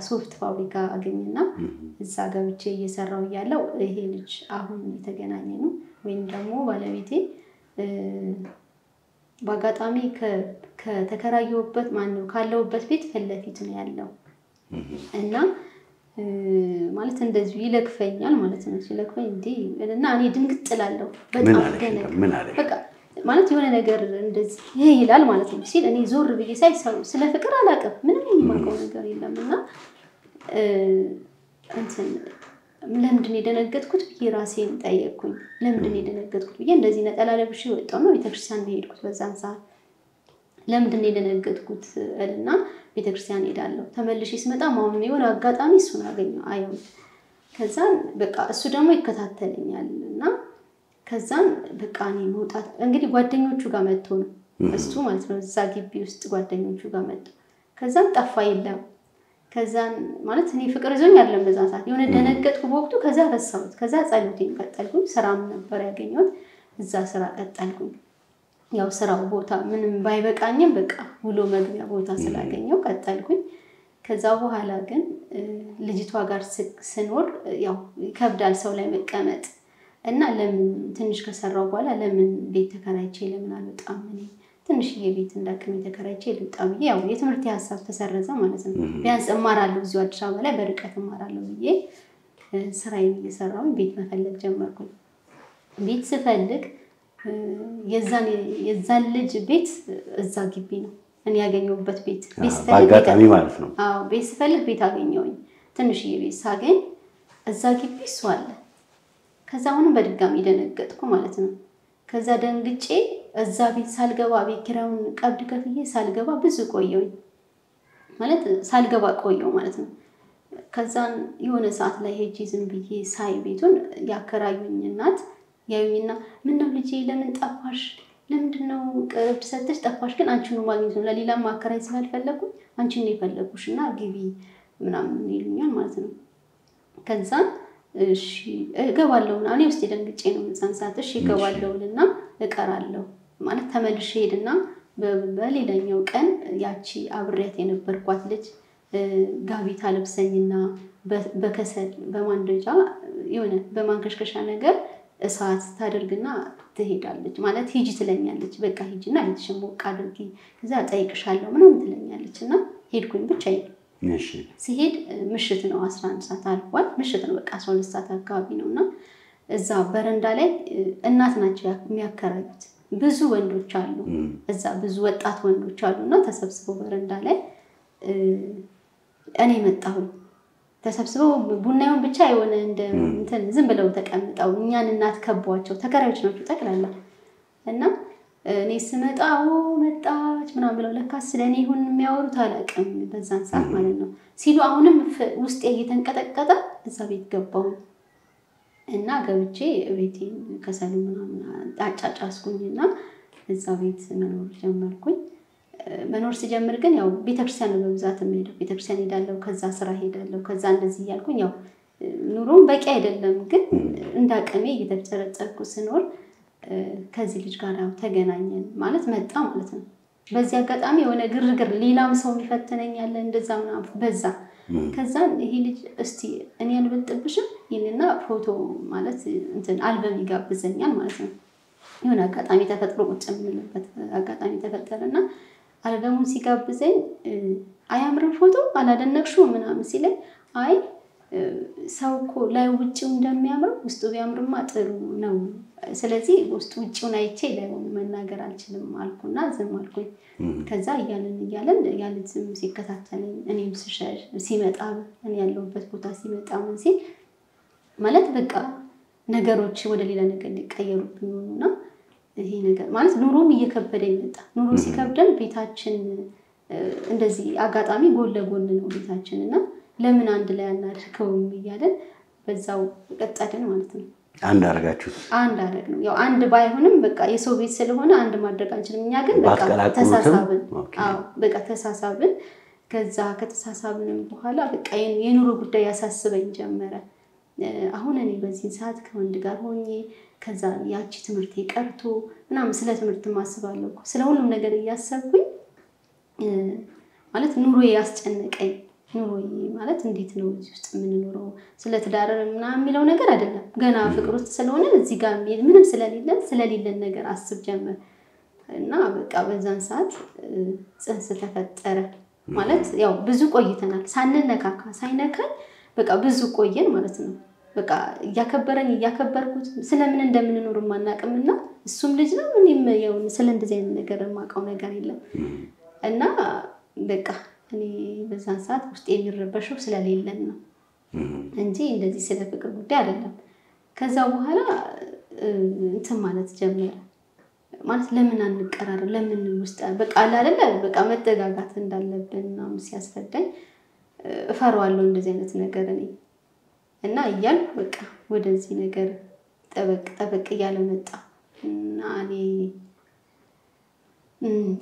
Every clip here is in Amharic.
ሶፍት ፋብሪካ አገኘና እዛ ገብቼ እየሰራው ያለው ይሄ ልጅ አሁን የተገናኘ ነው ወይም ደግሞ ባለቤቴ ባጋጣሚ ከተከራየውበት ማነው ካለውበት ቤት ፈለፊት ነው ያለው እና ማለት እንደዚህ ይለክፈኛል ማለት ነው ሲለክፈኝ እንዴ እና እኔ ድንግጥ እላለሁ በጣም ምን አለ በቃ ማለት የሆነ ነገር እንደዚህ ይሄ ይላል ማለት ነው ሲል እኔ ዞር ብዬ ሳይ ስለ ፍቅር አላቀም ምንም የማውቀው ነገር የለምና እንትን ለምንድን የደነገጥኩት ብዬ ራሴን ጠየቅኩኝ ለምንድን የደነገጥኩት ብዬ እንደዚህ ነጠላ ለብሼ ወጣው ነው ቤተክርስቲያን ሄድኩት በዛን ሰዓት ለምንድን የደነገጥኩት እና ቤተክርስቲያን ሄዳለሁ ተመልሼ ስመጣ ማውም የሆነ አጋጣሚ እሱን አገኘው አየው ከዛን በቃ እሱ ደግሞ ይከታተለኛልና ከዛን በቃ እኔ መውጣት እንግዲህ ጓደኞቹ ጋር መጥቶ ነው እሱ ማለት ነው እዛ ግቢ ውስጥ ጓደኞቹ ጋር መጥቶ ከዛን ጠፋ የለም ከዛን ማለት እኔ ፍቅር ይዞኝ አይደለም በዛ ሰዓት የሆነ ደነገጥኩ በወቅቱ ከዛ ረሳሁት ከዛ ጸሎቴን ቀጠልኩኝ ስራም ነበር ያገኘሁት እዛ ስራ ቀጠልኩኝ ያው ስራው ቦታ ምንም ባይበቃኝም በቃ ውሎ መግቢያ ቦታ ስላገኘው ቀጠልኩኝ ከዛ በኋላ ግን ልጅቷ ጋር ስኖር ያው ከብዳል ሰው ላይ መቀመጥ እና ለምን ትንሽ ከሰራው በኋላ ለምን ቤት ተከራይቼ ለምን አልወጣም እኔ ትንሽ የቤት እንዳቀም ተከራይቼ ልውጣ ብዬ ያው የትምህርት ሐሳብ ተሰረዘ ማለት ነው ቢያንስ እማራለሁ እዚሁ አዲስ አበባ ላይ በርቀት እማራለሁ ብዬ ስራዬን እየሰራሁ ቤት መፈለግ ጀመርኩ ቤት ስፈልግ የዛን ልጅ ቤት እዛ ግቢ ነው እኔ ያገኘሁበት ቤት ባጋጣሚ ማለት ነው አዎ ቤት ስፈልግ ቤት አገኘሁኝ ትንሽ የቤት ሳገኝ እዛ ግቢ እሱ አለ ከዛ አሁንም በድጋሚ ደነገጥኩ ማለት ነው ከዛ ደንግጬ እዛ ቤት ሳልገባ ቤት ኪራዩን ቀብድ ከፍዬ ሳልገባ ብዙ ቆየሁኝ ማለት ሳልገባ ቆየው ማለት ነው ከዛን የሆነ ሰዓት ላይ ሄጂ ዝም ብዬ ሳይ ቤቱን ያከራዩኝ እናት ያዩኝና ምን ነው ልጄ ለምን ጠፋሽ ለምንድነው ቀብድ ሰጥተሽ ጠፋሽ ግን አንቺ ነው ማግኘት ነው ለሌላ ማከራይ ስላልፈለኩ አንቺ ነው የፈለኩሽና ግቢ ምናምን ይሉኛል ማለት ነው ከዛን እሺ እገባለሁ እኔ ውስጥ ደንግጬ ነው እንሳን ሰዓት እሺ እገባለሁና እቀራለሁ ማለት ተመልሼ ሄድና በሌላኛው ቀን ያቺ አብሬያት የነበርኳት ልጅ ጋቢ ታለብሰኝና በከሰል በማንደጃ የሆነ በማንከሽከሻ ነገር እሳት ታደርግና ትሄዳለች ማለት ሂጂ ትለኛለች በቃ ሂጂና ልጅሽን ሞቅ አድርጊ ከዛ ጠይቅሻለሁ ምንም ትለኛለችና ሄድኩኝ ብቻዬን እሺ ሲሄድ ምሽት ነው 11 ሰዓት አልፏል ምሽት ነው በቃ 12 ሰዓት አካባቢ ነውና እዛ በረንዳ ላይ እናት ናቸው የሚያከራዩት ብዙ ወንዶች አሉ እዛ ብዙ ወጣት ወንዶች አሉና ተሰብስበው በረንዳ ላይ እኔ መጣሁ ተሰብስበው ቡናውን ብቻ የሆነ እንደ እንትን ዝም ብለው ተቀምጠው እኛን እናት ከቧቸው ተከራዮች ናቸው ጠቅላላ እና እኔ ስመጣው መጣች ምናምን ብለው ለካስ ስለኔ ይሁን የሚያወሩት አላቀም በዛን ሰዓት ማለት ነው ሲሉ አሁንም ውስጥ እየተንቀጠቀጠ እዛ ቤት ገባው እና ገብቼ ቤቴን ከሰሉ ምናምን አጫጫስኩኝና እዛ ቤት መኖር ጀመርኩኝ መኖር ሲጀምር ግን ያው ቤተክርስቲያን ነው በብዛት የምሄደው ቤተክርስቲያን ሄዳለሁ ከዛ ስራ ሄዳለሁ ከዛ እንደዚህ ያልኩኝ ያው ኑሮም በቂ አይደለም ግን እንዳቀሜ እየተጨረጨርኩ ስኖር ከዚህ ልጅ ጋር ተገናኘን ማለት መጣ ማለት ነው በዚህ አጋጣሚ የሆነ ግርግር ሌላም ሰው የሚፈተነኛል እንደዛ ምናምን በዛ ከዛ ይሄ ልጅ እስቲ እኔ አልበልጥብሽም ይሄንና ፎቶ ማለት እንትን አልበም ይጋብዘኛል ማለት ነው የሆነ አጋጣሚ ተፈጥሮ ቁጭ ምንልበት አጋጣሚ ተፈጠረና አልበሙን ሲጋብዘኝ አያምርም ፎቶ አላደነቅሽው ምናምን ሲለኝ አይ ሰውኮ ላይ ውጪው እንደሚያምር ውስጡ ቢያምርማ ጥሩ ነው ስለዚህ ውስጡ ውጪውን አይቼ ለምን መናገር አልችልም አልኩና ዝም አልኩኝ ከዛ እያለን ያለዝም ሲከታተለኝ እኔም ስሸሽ ሲመጣ እኔ ያለውበት ቦታ ሲመጣ ምን ሲል ማለት በቃ ነገሮች ወደ ሌላ ነገር ሊቀየሩብኝ ሆነና ይሄ ነገር ማለት ኑሮም እየከበደኝ መጣ ኑሮ ሲከብደን ቤታችን እንደዚህ አጋጣሚ ጎን ለጎን ነው ቤታችንና ለምን አንድ ላይ አናድርገውም ይያለን በዛው ቀጣደን ማለት ነው አንድ አረጋችሁ አንድ አረግ ነው ያው አንድ ባይሆንም በቃ የሰው ቤት ስለሆነ አንድ ማድረግ አንችልም እኛ ግን በቃ ተሳሳብን አዎ በቃ ተሳሳብን ከዛ ከተሳሳብን በኋላ በቃ የኑሮ ጉዳይ ያሳስበኝ ጀመረ አሁን እኔ በዚህ ሰዓት ከወንድ ጋር ሆኜ ከዛ ያቺ ትምርቴ ቀርቶ ምናምን ስለ ትምርት ማስባለሁ ስለ ሁሉም ነገር ያያሰብኩኝ ማለት ኑሮ ያስጨነቀኝ ኑሮዬ ማለት እንዴት ነው እዚህ ውስጥ የምንኖረው ስለ ትዳር ምናምን የሚለው ነገር አይደለም ገና ፍቅር ውስጥ ስለሆነ እዚህ ጋር ምንም ስለሌለን ነገር አስብ ጀመር እና በቃ በዛን ሰዓት ጽንስ ተፈጠረ ማለት ያው ብዙ ቆይተናል ሳንነካካ ሳይነካን በቃ ብዙ ቆየን ማለት ነው በቃ ያከበርኩት ስለምን እንደምንኖር ማናቀምና እሱም ልጅ ነው እኔም ያው ስለ እንደዚህ አይነት ነገር ማቀው ነገር የለም እና በቃ እኔ በዛን ሰዓት ውስጥ የሚረበሸው ስለሌለን ነው እንጂ እንደዚህ ስለ ፍቅር ጉዳይ አይደለም ከዛ በኋላ እንትን ማለት ጀመረ ማለት ለምን አንቀራረብ ለምን ውስጥ በቃ አይደለ በቃ መጠጋጋት እንዳለብንና ሲያስፈዳኝ እፈራዋለሁ እንደዚህ አይነት ነገር እኔ እና ይያል በቃ ወደዚህ ነገር ጠበቅ ያለ መጣ እና እኔ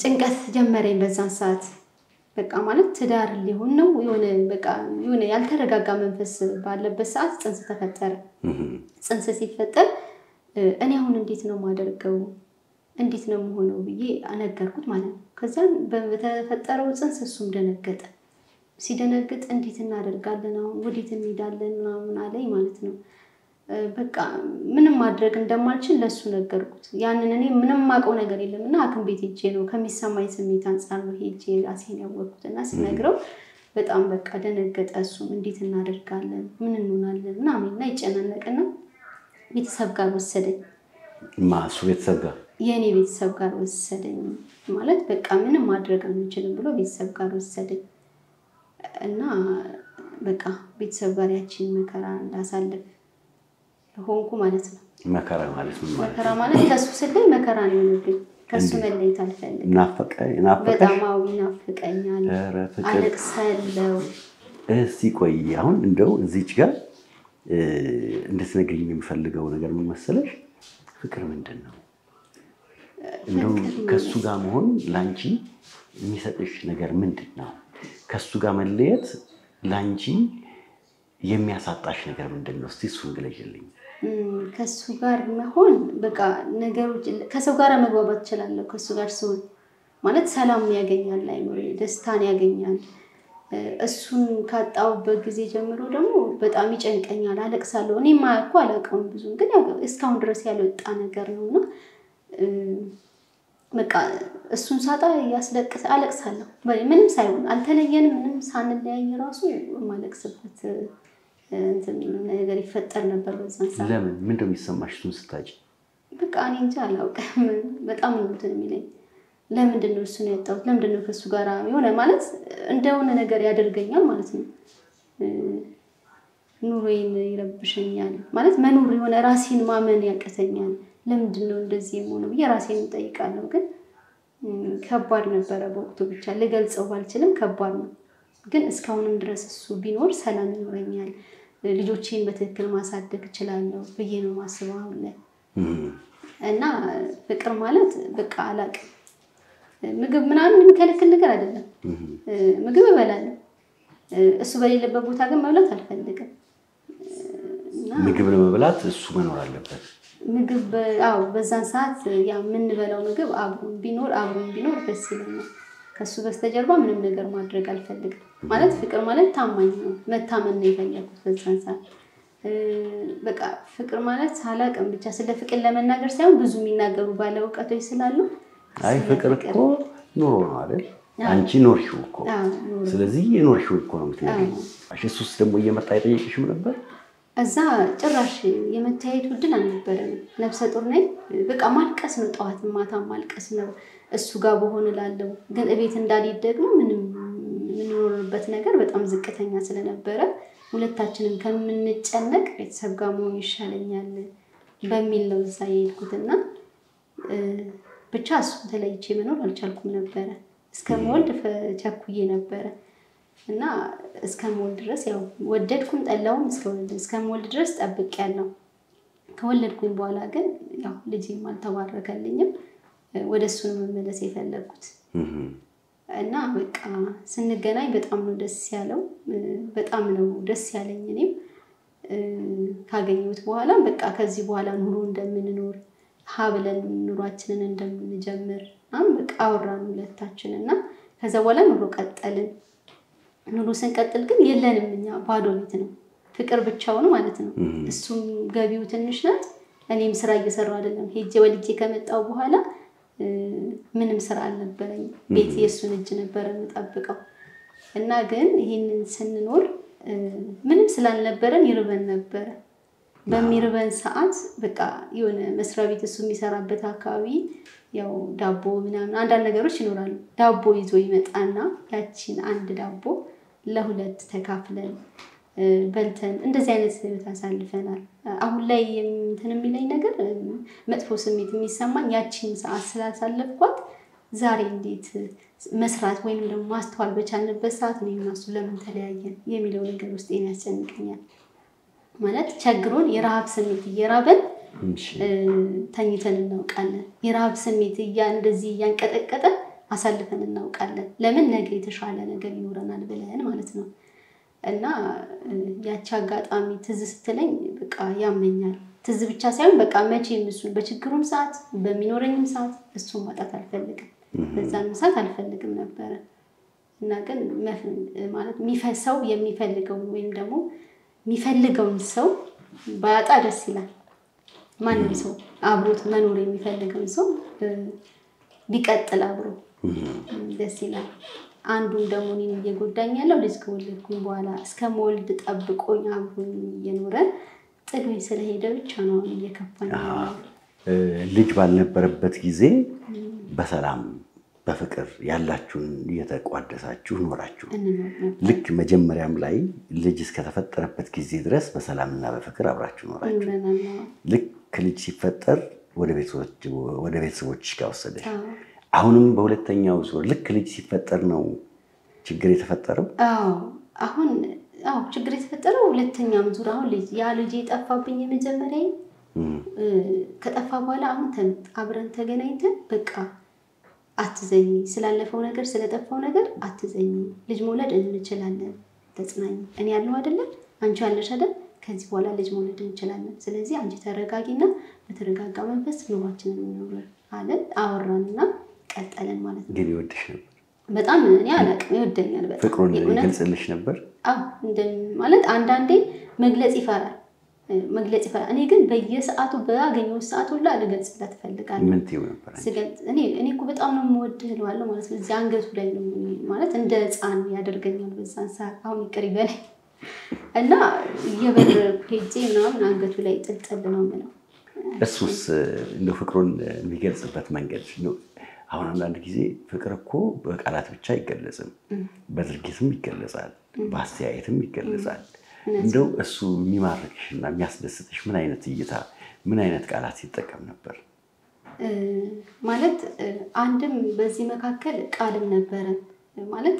ጭንቀት ጀመረኝ በዛን ሰዓት በቃ ማለት ትዳር ሊሆን ነው የሆነ ያልተረጋጋ መንፈስ ባለበት ሰዓት ጽንስ ተፈጠረ ጽንስ ሲፈጠር እኔ አሁን እንዴት ነው ማደርገው እንዴት ነው መሆነው ብዬ አነገርኩት ማለት ነው ከዛ በተፈጠረው ጽንስ እሱም ደነገጠ ሲደነግጥ እንዴት እናደርጋለን አሁን ወዴት እንሄዳለን ምናምን አለኝ ማለት ነው በቃ ምንም ማድረግ እንደማልችል ለሱ ነገርኩት ያንን እኔ ምንም ማቀው ነገር የለምና አክም ቤት ሄጄ ነው ከሚሰማኝ ስሜት አንፃር ነው ሄጄ ራሴን ያወቅኩትና ሲነግረው በጣም በቃ ደነገጠ እሱም እንዴት እናደርጋለን ምን እንሆናለን ምናምንና ይጨናነቅና ቤተሰብ ጋር ወሰደኝ ማሱ ቤተሰብ ጋር የኔ ቤተሰብ ጋር ወሰደኝ ማለት በቃ ምንም ማድረግ አንችልም ብሎ ቤተሰብ ጋር ወሰደኝ እና በቃ ቤተሰብ ጋር ያቺን መከራ እንዳሳልፍ ሆንኩ ማለት ነው መከራ ማለት ምን ማለት መከራ ማለት ከሱ ስለይ መከራ ነው የሆነብኝ ከሱ መለየት አልፈልግም ናፈቀኝ በጣም ናፍቀኛል አለቅሳለሁ እስቲ ቆይ አሁን እንደው እዚች ጋር እንድትነግሪኝ የምፈልገው ነገር ምን መሰለሽ ፍቅር ምንድነው እንደው ከሱ ጋር መሆን ላንቺ የሚሰጥሽ ነገር ምንድነው ከሱ ጋር መለየት ላንቺ የሚያሳጣሽ ነገር ምንድነው እስቲ እሱን ግለጪልኝ ከሱ ጋር መሆን በቃ ነገሮች ከሰው ጋር መግባባት ይችላል ከሱ ጋር ሲሆን ማለት ሰላም ያገኛል አይምሮ ደስታን ያገኛል እሱን ካጣውበት ጊዜ ጀምሮ ደግሞ በጣም ይጨንቀኛል አለቅሳለሁ እኔማ እኮ አላቀም ብዙ ግን ያው እስካሁን ድረስ ያልወጣ ነገር ነውና በቃ እሱን ሳጣ ያስለቅስ አለቅሳለሁ ምንም ሳይሆን አልተለየንም ምንም ሳንለያይ ራሱ ማለቅስበት እንትን ነገር ይፈጠር ነበር በዛን ሰዓት ለምን ምን እንደሚሰማሽ እሱን ስታጭ በቃ እኔ እንጃ አላውቅም በጣም ነው እንትን የሚለኝ ለምንድን ነው እሱን ያጣሁት ለምንድን ነው ከሱ ጋር የሆነ ማለት እንደሆነ ነገር ያደርገኛል ማለት ነው ኑሮዬን ይረብሸኛል ማለት መኖር የሆነ ራሴን ማመን ያቀተኛል ለምንድን ነው እንደዚህ የሆነው በራሴን ጠይቃለሁ ግን ከባድ ነበር በወቅቱ ብቻ ለገልጸው ባልችልም ከባድ ነው ግን እስካሁንም ድረስ እሱ ቢኖር ሰላም ይኖረኛል ልጆቼን በትክክል ማሳደግ እችላለሁ ብዬ ነው ማስበው አሁን ላይ እና ፍቅር ማለት በቃ አላቅ ምግብ ምናምን የሚከለክል ነገር አይደለም ምግብ እበላለሁ እሱ በሌለበት ቦታ ግን መብላት አልፈልግም ምግብ ለመብላት እሱ መኖር አለበት ምግብ አው በዛን ሰዓት ያ ምን በላው ምግብ አብሮን ቢኖር ደስ ይለኛል ከሱ በስተጀርባ ምንም ነገር ማድረግ አልፈልግም ማለት ፍቅር ማለት ታማኝ ነው መታመን ነው የፈለኩት በዛን ሰዓት በቃ ፍቅር ማለት ሳላቀም ብቻ ስለ ፍቅር ለመናገር ሳይሆን ብዙ የሚናገሩ ባለ ዕውቀቶች ስላሉ አይ ፍቅር እኮ ኑሮ ነው አይደል አንቺ ኖርሽው እኮ ስለዚህ የኖርሽው እኮ ነው የምትነግሪኝ እሱስ ደግሞ እየመጣ ይጠይቅሽም ነበር እዛ ጭራሽ የመታየት ውድል አልነበረም ነፍሰ ጡር ነኝ በቃ ማልቀስ ነው ጧት ማታ ማልቀስ ነው እሱ ጋር በሆነ ላለው ግን እቤት እንዳልሄድ ደግሞ ምንም ምንኖርበት ነገር በጣም ዝቅተኛ ስለነበረ ሁለታችንን ከምንጨነቅ ቤተሰብ ጋር መሆን ይሻለኛል በሚል ነው እዛ የሄድኩትና ብቻ እሱ ተለይቼ መኖር አልቻልኩም ነበር እስከምወልድ ቸኩዬ ነበር እና እስከምወልድ ድረስ ያው ወደድኩም ጠላውም እስከምወልድ ድረስ ጠብቄያለሁ ከወለድኩኝ በኋላ ግን ያው ልጄም አልተባረከልኝም ወደሱ ነው መመለስ የፈለኩት እና በቃ ስንገናኝ በጣም ነው ደስ ያለው በጣም ነው ደስ ያለኝ እኔም ካገኘሁት በኋላ በቃ ከዚህ በኋላ ኑሮ እንደምንኖር ሀብለን ኑሯችንን እንደምንጀምር በቃ አወራን ሁለታችንና ከዛ በኋላ ኑሮ ቀጠልን ኑሮ ስንቀጥል ግን የለንም እኛ ባዶ ቤት ነው ፍቅር ብቻውን ማለት ነው እሱም ገቢው ትንሽ ናት እኔም ስራ እየሰራው አይደለም ሄጄ ወልጄ ከመጣው በኋላ ምንም ስራ አልነበረኝ ቤት የሱን እጅ ነበር የምጠብቀው እና ግን ይሄንን ስንኖር ምንም ስላልነበረን ይርበን ነበር በሚርበን ሰዓት በቃ የሆነ መስሪያ ቤት እሱ የሚሰራበት አካባቢ ያው ዳቦ ምናምን አንዳንድ ነገሮች ይኖራሉ ዳቦ ይዞ ይመጣና ያቺን አንድ ዳቦ ለሁለት ተካፍለን በልተን እንደዚህ አይነት ህይወት አሳልፈናል አሁን ላይ እንትን የሚለኝ ነገር መጥፎ ስሜት የሚሰማኝ ያቺን ሰዓት ስላሳለፍኳት ዛሬ እንዴት መስራት ወይም ደግሞ ማስተዋል በቻልንበት ሰዓት ነው እናሱ ለምን ተለያየን የሚለው ነገር ውስጥ ያስጨንቀኛል ማለት ቸግሮን የራብ ስሜት እየራበን ተኝተን እናውቃለን የራብ ስሜት እንደዚህ ያንቀጠቀጠ አሳልፈን እናውቃለን ለምን ነገ የተሻለ ነገር ይኖረናል ብለን ማለት ነው እና ያቺ አጋጣሚ ትዝ ስትለኝ በቃ ያመኛል ትዝ ብቻ ሳይሆን በቃ መቼም እሱን በችግሩም ሰዓት በሚኖረኝም ሰዓት እሱን ማጣት አልፈልግም በዛን ሰዓት አልፈልግም ነበር እና ግን ማለት የሚፈሰው የሚፈልገው ወይም ደግሞ የሚፈልገውን ሰው ባያጣ ደስ ይላል ማንም ሰው አብሮት መኖር የሚፈልገው ሰው ቢቀጥል አብሮ ደስ ይላል አንዱን ደግሞ እኔን እየጎዳኝ ያለው ልጅ ከወለድኩኝ በኋላ እስከመወልድ ጠብቆኝ አብሮኝ እየኖረ ጥሎኝ ስለሄደ ብቻ ነው እየከፋኝ ልጅ ባልነበረበት ጊዜ በሰላም በፍቅር ያላችሁን እየተቋደሳችሁ ኖራችሁ ልክ መጀመሪያም ላይ ልጅ እስከተፈጠረበት ጊዜ ድረስ በሰላምና በፍቅር አብራችሁ ኖራችሁ ልክ ልጅ ሲፈጠር ወደ ቤተሰቦችሽ ጋር ወሰደሽ አሁንም በሁለተኛው ዙር ልክ ልጅ ሲፈጠር ነው ችግር የተፈጠረው አሁን ችግር የተፈጠረው ሁለተኛው ዙር አሁን ልጅ የጠፋብኝ መጀመሪያ ከጠፋ በኋላ አሁን አብረን ተገናኝተን በቃ አትዘኝ ስላለፈው ነገር ስለጠፋው ነገር አትዘኝ ልጅ መውለድ እንችላለን ተጽናኝ እኔ ያለው አይደለ አንቺ ያለሽ አይደል ከዚህ በኋላ ልጅ መውለድ እንችላለን ስለዚህ አንቺ ተረጋጊና በተረጋጋ መንፈስ ኑሯችንን እንኖር አለ አወራንና ቀጠለን ማለት ነው ግን ይወድሽ ነበር በጣም እኔ አላቅም ይወደኛል በጣም ፍቅሩን ይገልጽልሽ ነበር ማለት አንዳንዴ መግለጽ ይፈራል እኔ ግን በየሰዓቱ ባገኘው ሰዓት ሁሉ አልገልጽላት ፈልጋለሁ ምን ትይው ነበር እኔ እኮ በጣም ነው የምወድህ እለዋለሁ ማለት ነው እዚህ አንገቱ ላይ ነው ማለት እንደ ህፃን ያደርገኛል በዛን ሰዓት አሁን ይቅር ይበለኝ እና የበረኩ ሄጄ ምናምን አንገቱ ላይ ጥልጥል ነው የምለው እሱስ እንደው ፍቅሩን የሚገልጽበት መንገድ ነው አሁን አንዳንድ ጊዜ ፍቅር እኮ በቃላት ብቻ አይገለጽም በድርጊትም ይገለጻል በአስተያየትም ይገለጻል እንደው እሱ የሚማርክሽና የሚያስደስትሽ ምን አይነት እይታ ምን አይነት ቃላት ይጠቀም ነበር ማለት አንድም በዚህ መካከል ቃልም ነበር ማለት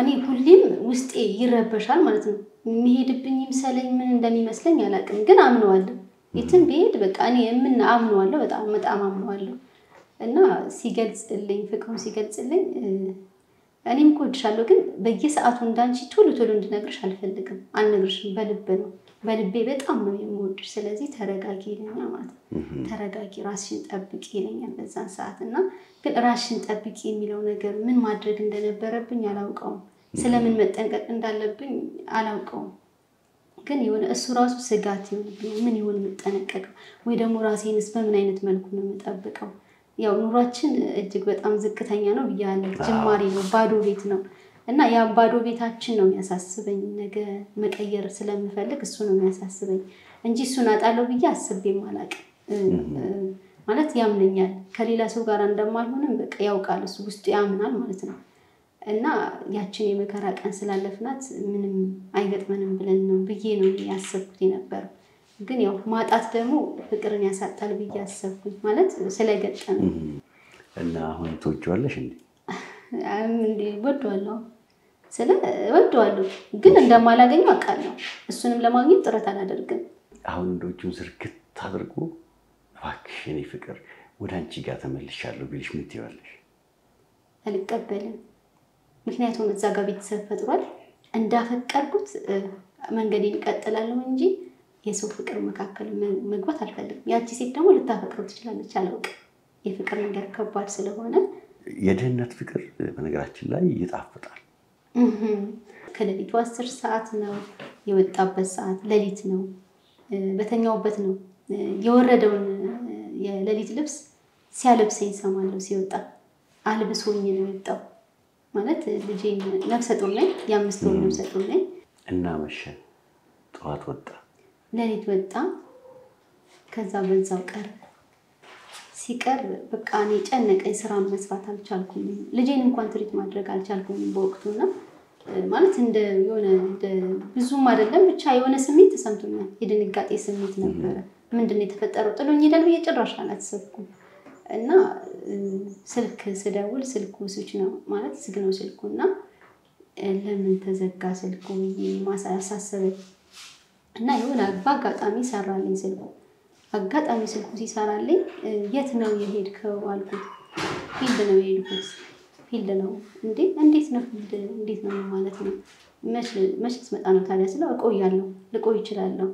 እኔ ሁሌም ውስጤ ይረበሻል ማለት ነው የሚሄድብኝም ሰለኝ ምን እንደሚመስለኝ አላቅም ግን አምነዋለሁ የትም ቢሄድ በቃ እኔ አምነዋለሁ በጣም አምነዋለሁ እና ሲገልጽልኝ ፍቅሩን ሲገልጽልኝ እኔም እወድሻለሁ ግን በየሰዓቱ እንዳንቺ ቶሎ እንድነግርሽ አልፈልግም አልነግርሽም በልቤ በጣም ነው የምወድሽ ስለዚህ ተረጋጊ ይለኛል ማለት ነው ተረጋጊ ራስሽን ጠብቂ ይለኛል በዛን ሰዓት እና ግን ራስሽን ጠብቂ የሚለው ነገር ምን ማድረግ እንደነበረብኝ አላውቀውም ስለምን መጠንቀቅ እንዳለብኝ አላውቀውም ግን የሆነ እሱ ራሱ ስጋት ይሆንብኝ ምን ይሆን የምጠነቀቀው ወይ ደግሞ ራሴንስ በምን አይነት መልኩ ነው የምጠብቀው ያው ኑሯችን እጅግ በጣም ዝቅተኛ ነው ብያለሁ ጅማሬ ነው ባዶ ቤት ነው እና ያ ባዶ ቤታችን ነው የሚያሳስበኝ ነገ መቀየር ስለምፈልግ እሱ ነው የሚያሳስበኝ እንጂ እሱን አጣለው ብዬ አስቤም አላቅም ማለት ያምነኛል ከሌላ ሰው ጋር እንደማልሆንም በቃ ያውቃል እሱ ውስጡ ያምናል ማለት ነው እና ያችን የመከራ ቀን ስላለፍናት ምንም አይገጥመንም ብለን ነው ብዬ ነው ያሰብኩት ነበር ግን ያው ማጣት ደግሞ ፍቅርን ያሳጣል ብዬ አሰብኩኝ ማለት ስለገጠመኝ እና አሁን ትወጂዋለሽ እንዴ ወደዋለሁ ግን እንደማላገኘው አውቃለሁ እሱንም ለማግኘት ጥረት አላደርግም አሁን እንደውጁን ዝርግት አድርጎ እባክሽ እኔ ፍቅር ወደ አንቺ ጋር ተመልሻለሁ ቢልሽ ምን ትይዋለሽ አልቀበልም ምክንያቱም እዛ ጋር ቤተሰብ ፈጥሯል እንዳፈቀርኩት መንገዴን እቀጥላለሁ እንጂ የሰው ፍቅር መካከል መግባት አልፈልግም ያቺ ሴት ደግሞ ልታፈቅረው ትችላለች አላውቅም የፍቅር ነገር ከባድ ስለሆነ የድህነት ፍቅር በነገራችን ላይ ይጣፍጣል ከሌሊቱ 10 ሰዓት ነው የወጣበት ሰዓት ሌሊት ነው በተኛውበት ነው የወረደውን የሌሊት ልብስ ሲያለብሰኝ ሰማለሁ ሲወጣ አልብሶኝ ነው የወጣው ማለት ልጄን ነፍሰ ጡር ነኝ የ5 ወር ነፍሰ ጡር ነኝ እና መሸ ጠዋት ወጣ ሌሊት ወጣ ከዛ በዛው ቀረ ሲቀር በቃ እኔ ጨነቀኝ ስራ መስራት አልቻልኩም ልጄን እንኳን ትሪት ማድረግ አልቻልኩም በወቅቱና ማለት እንደ የሆነ ብዙም አይደለም ብቻ የሆነ ስሜት ተሰምቶኛል የድንጋጤ ስሜት ነበር ምንድነው የተፈጠረው ጥሎኝ ይላል በየጭራሽ አላሰብኩም እና ስልክ ስደውል ስልኩ ስዊች ነው ማለት ዝግ ነው ስልኩና ለምን ተዘጋ ስልኩ ማሳሰበኝ እና የሆነ አጋጣሚ ሰራልኝ ስልኩ አጋጣሚ ስልኩ ሲሰራልኝ የት ነው የሄድከው አልኩት ፊልድ ነው የሄድኩት ፊልድ ነው እንዴት ነው ፊልድ እንዴት ነው ማለት ነው መች ልትመጣ ነው ታዲያ ስለው እቆያለሁ ልቆይ እችላለሁ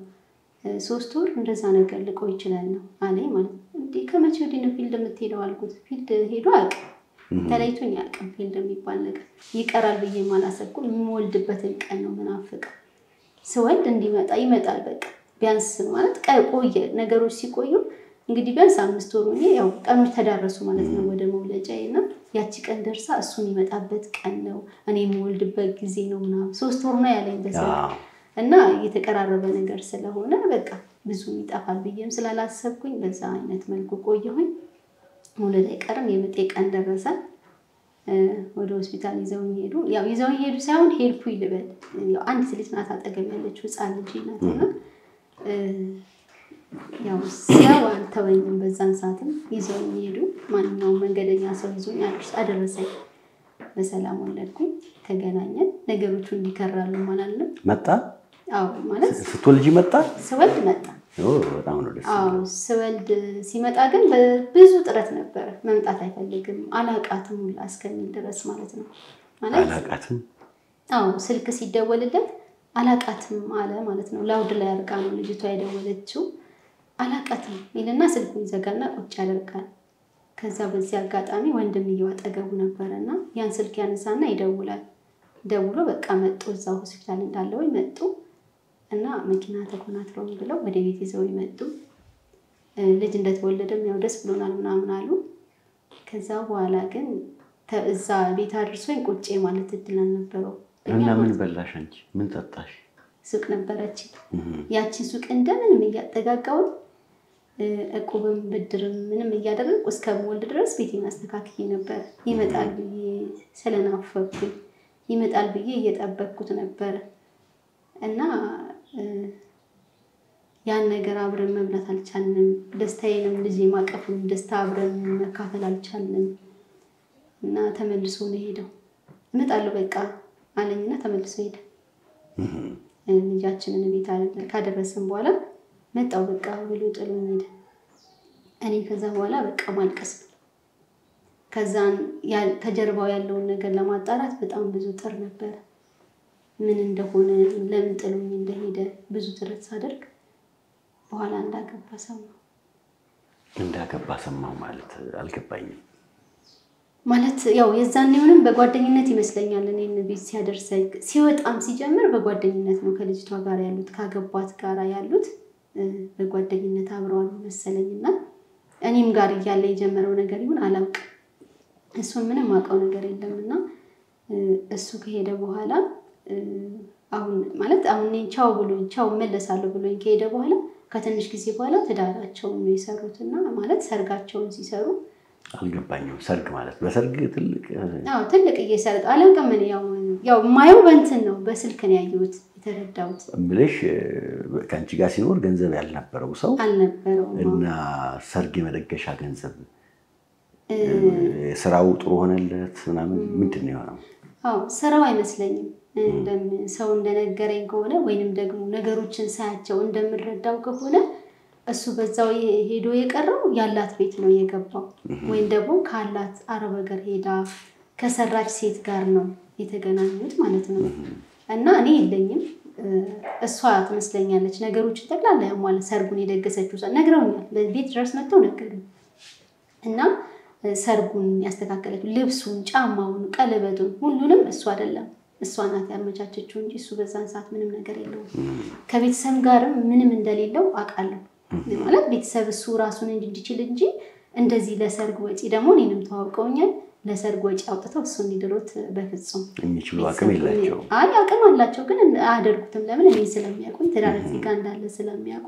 3 ወር እንደዛ ነገር ልቆይ እችላለሁ አለኝ ማለት ከመቼ ወዲህ ነው ፊልድ የምትሄደው አልኩት ፊልድ ሄዶ አያውቅም ተለይቶኝ አያውቅም ፊልድ የሚባል ነገር ይቀራል ብዬ ማላሰብኩም የምወልድበትን ቀን ነው ምናፍቀው ስወልድ እንዲመጣ ይመጣል በቃ ቢያንስ ማለት ቆየ ነገሮች ሲቆዩ እንግዲህ ቢያንስ 5 ወር ነው ያው ቀኖች ተዳረሱ ማለት ነው ወደ መውለጃዬና ያቺ ቀን ደርሳ እሱ የሚመጣበት ቀን ነው እኔ የምወልድበት ጊዜ ነው ምናምን 3 ወር ነው ያለኝ በዛ እና የተቀራረበ ነገር ስለሆነ በቃ ብዙ ይጣፋል ብዬም ስላላሰብኩኝ በዛ አይነት መልኩ ቆየሁኝ መውለድ አይቀርም የምጤ ቀን ደረሰ ወደ ሆስፒታል ይዘውኝ ሄዱ ያው ይዘውኝ ሄዱ ሳይሆን ሄድኩኝ ልበል ያው አንድ ልጅ ናት አጠገብ ያለችው ህፃን ልጅ ናትና ያው ሰው አልተወኝም በዛን ሰዓትም ይዘውኝ ሄዱ ማንኛውም መንገደኛ ሰው ይዞኝ አደረሰኝ በሰላም ወለድኩኝ ተገናኘን ነገሮቹ እንዲከራሉ ማለት ነው መጣ አዎ ማለት ስትወልጂ መጣ ስወልድ መጣ በጣም ነው ደስ አዎ ስወልድ ሲመጣ ግን በብዙ ጥረት ነበር መምጣት አይፈልግም አላቃትም ሁላ እስከሚል ድረስ ማለት ነው ማለት አላቃትም አዎ ስልክ ሲደወልለት አላቃትም አለ ማለት ነው ላውድ ላይ አርጋ ነው ልጅቷ የደወለችው አላቃትም ይልና ስልኩን ይዘጋና ቁጭ ያደርጋል ከዛ በዚህ አጋጣሚ ወንድምየው አጠገቡ ነበርና ያን ስልክ ያነሳና ይደውላል ደውሎ በቃ መጡ እዛው ሆስፒታል እንዳለው ይመጡ እና መኪና ተኮናትረው ብለው ወደ ቤት ይዘው ይመጡ ልጅ እንደተወለደም ያው ደስ ብሎናል ምናምን አሉ ከዛ በኋላ ግን እዛ ቤት አድርሶኝ ቁጭ ማለት እድል አልነበረው እና ምን በላሽ አንቺ ምን ጠጣሽ ሱቅ ነበረች ያቺ ሱቅ እንደምንም እያጠጋጋው እቁብም ብድርም ምንም እያደረኩ እስከምወልድ ድረስ ቤቴን አስተካክዬ ነበር ይመጣል ብዬ ስለናፈኩኝ ይመጣል ብዬ እየጠበቅኩት ነበር እና ያን ነገር አብረን መብላት አልቻልንም ደስታዬንም ልጅ ማቀፉን ደስታ አብረን መካፈል አልቻልንም እና ተመልሶ ነው ሄደው እመጣለሁ በቃ አለኝና ተመልሶ ሄደ ልጃችንን ቤት ካደረሰን በኋላ መጣው በቃ ብሎ ጥሎኝ ሄደ እኔ ከዛ በኋላ በቃ ማልቀስ ከዛን ከጀርባው ያለውን ነገር ለማጣራት በጣም ብዙ ጥር ነበር ምን እንደሆነ ለምን ጥሎኝ እንደሄደ ብዙ ጥረት ሳደርግ በኋላ እንዳገባ ሰማው ማለት አልገባኝም ማለት ያው የዛኔውንም በጓደኝነት ይመስለኛል እኔን ቤት ሲያደርሰኝ ሲወጣም ሲጀምር በጓደኝነት ነው ከልጅቷ ጋር ያሉት ካገባት ጋር ያሉት በጓደኝነት አብረዋል መሰለኝና እኔም ጋር ያለ የጀመረው ነገር ይሁን አላውቅ እሱን ምንም አውቀው ነገር የለምና እሱ ከሄደ በኋላ አሁን ማለት አሁን ቻው ብሎኝ ቻው መለሳለሁ ብሎኝ ከሄደ በኋላ ከትንሽ ጊዜ በኋላ ተዳራቸውን ነው የሰሩትና ማለት ሰርጋቸውን ሲሰሩ አልገባኝም ሰርግ ማለት በሰርግ ትልቅ እየሰርግ አላውቅም እኔ ያው ማየው በእንትን ነው በስልክ ነው ያየሁት የተረዳሁት ብለሽ ካንቺ ጋር ሲኖር ገንዘብ ያልነበረው ሰው አልነበረው እና ሰርግ የመደገሻ ገንዘብ ስራው ጥሩ ሆነለት ምናምን ምንድነው የሆነው ስራው አይመስለኝም ሰው እንደነገረኝ ከሆነ ወይንም ደግሞ ነገሮችን ሳያቸው እንደምረዳው ከሆነ እሱ በዛው ሄዶ የቀረው ያላት ቤት ነው የገባው ወይን ደግሞ ካላት አረብ ሀገር ሄዳ ከሰራች ሴት ጋር ነው የተገናኙት ማለት ነው እና እኔ የለኝም እሷ ትመስለኛለች ነገሮች ተጠቅላላ ያሟላ ሰርጉን የደገሰችው ነግረውኛል በቤት ድረስ መጥተው ነገሩኝ እና ሰርጉን ያስተካከለችው ልብሱን ጫማውን ቀለበቱን ሁሉንም እሱ አይደለም እሷ ናት ያመቻቸችው እንጂ እሱ በዛን ሰዓት ምንም ነገር የለውም። ከቤተሰብ ጋርም ምንም እንደሌለው አውቃለሁ። ማለት ቤተሰብ እሱ ራሱን እንዲችል እንጂ እንደዚህ ለሰርግ ወጪ ደግሞ እኔንም ተዋውቀውኛል። ለሰርግ ወጪ አውጥተው እሱ እንዲድሩት በፍጹም የሚችሉ አቅም የላቸው። አይ አቅም አላቸው ግን አያደርጉትም። ለምን? እኔ ስለሚያውቁኝ ትዳር እዚህ ጋር እንዳለ ስለሚያውቁ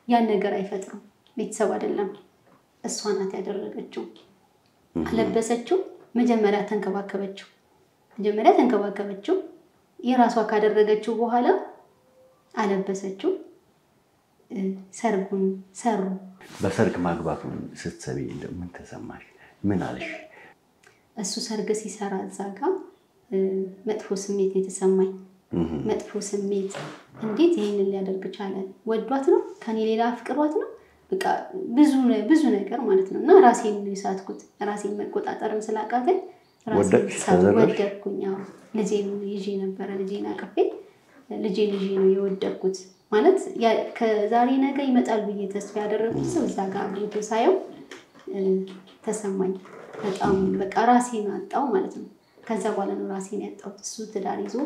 ያን ነገር አይፈጥሩም። ቤተሰብ አይደለም እሷ ናት ያደረገችው። አለበሰችው፣ መጀመሪያ ተንከባከበችው። የራሷ ካደረገችው በኋላ አለበሰችው። ሰርጉን ሰሩ። በሰርግ ማግባቱን ስትሰሚ ምን ተሰማሽ? ምን አለሽ? እሱ ሰርግ ሲሰራ እዛ ጋር መጥፎ ስሜት የተሰማኝ መጥፎ ስሜት። እንዴት ይሄንን ሊያደርግ ቻለ? ወዷት ነው? ከኔ ሌላ ፍቅሯት ነው? በቃ ብዙ ነገር ማለት ነው። እና ራሴን ሳትኩት። ራሴን መቆጣጠርም ስላቃተኝ ወደድኩኝ። ልጄን ይዤ ነበረ። ልጄን አቅፌ ልጄን ይዤ ነው የወደድኩት። ማለት ከዛሬ ነገ ይመጣል ብዬ ተስፋ ያደረኩት ሰው እዛ ጋር አብሮት ሳየው ተሰማኝ። በጣም በቃ ራሴን አጣው ማለት ነው። ከዛ በኋላ ነው ራሴን ያጣሁት። እሱ ትዳር ይዞ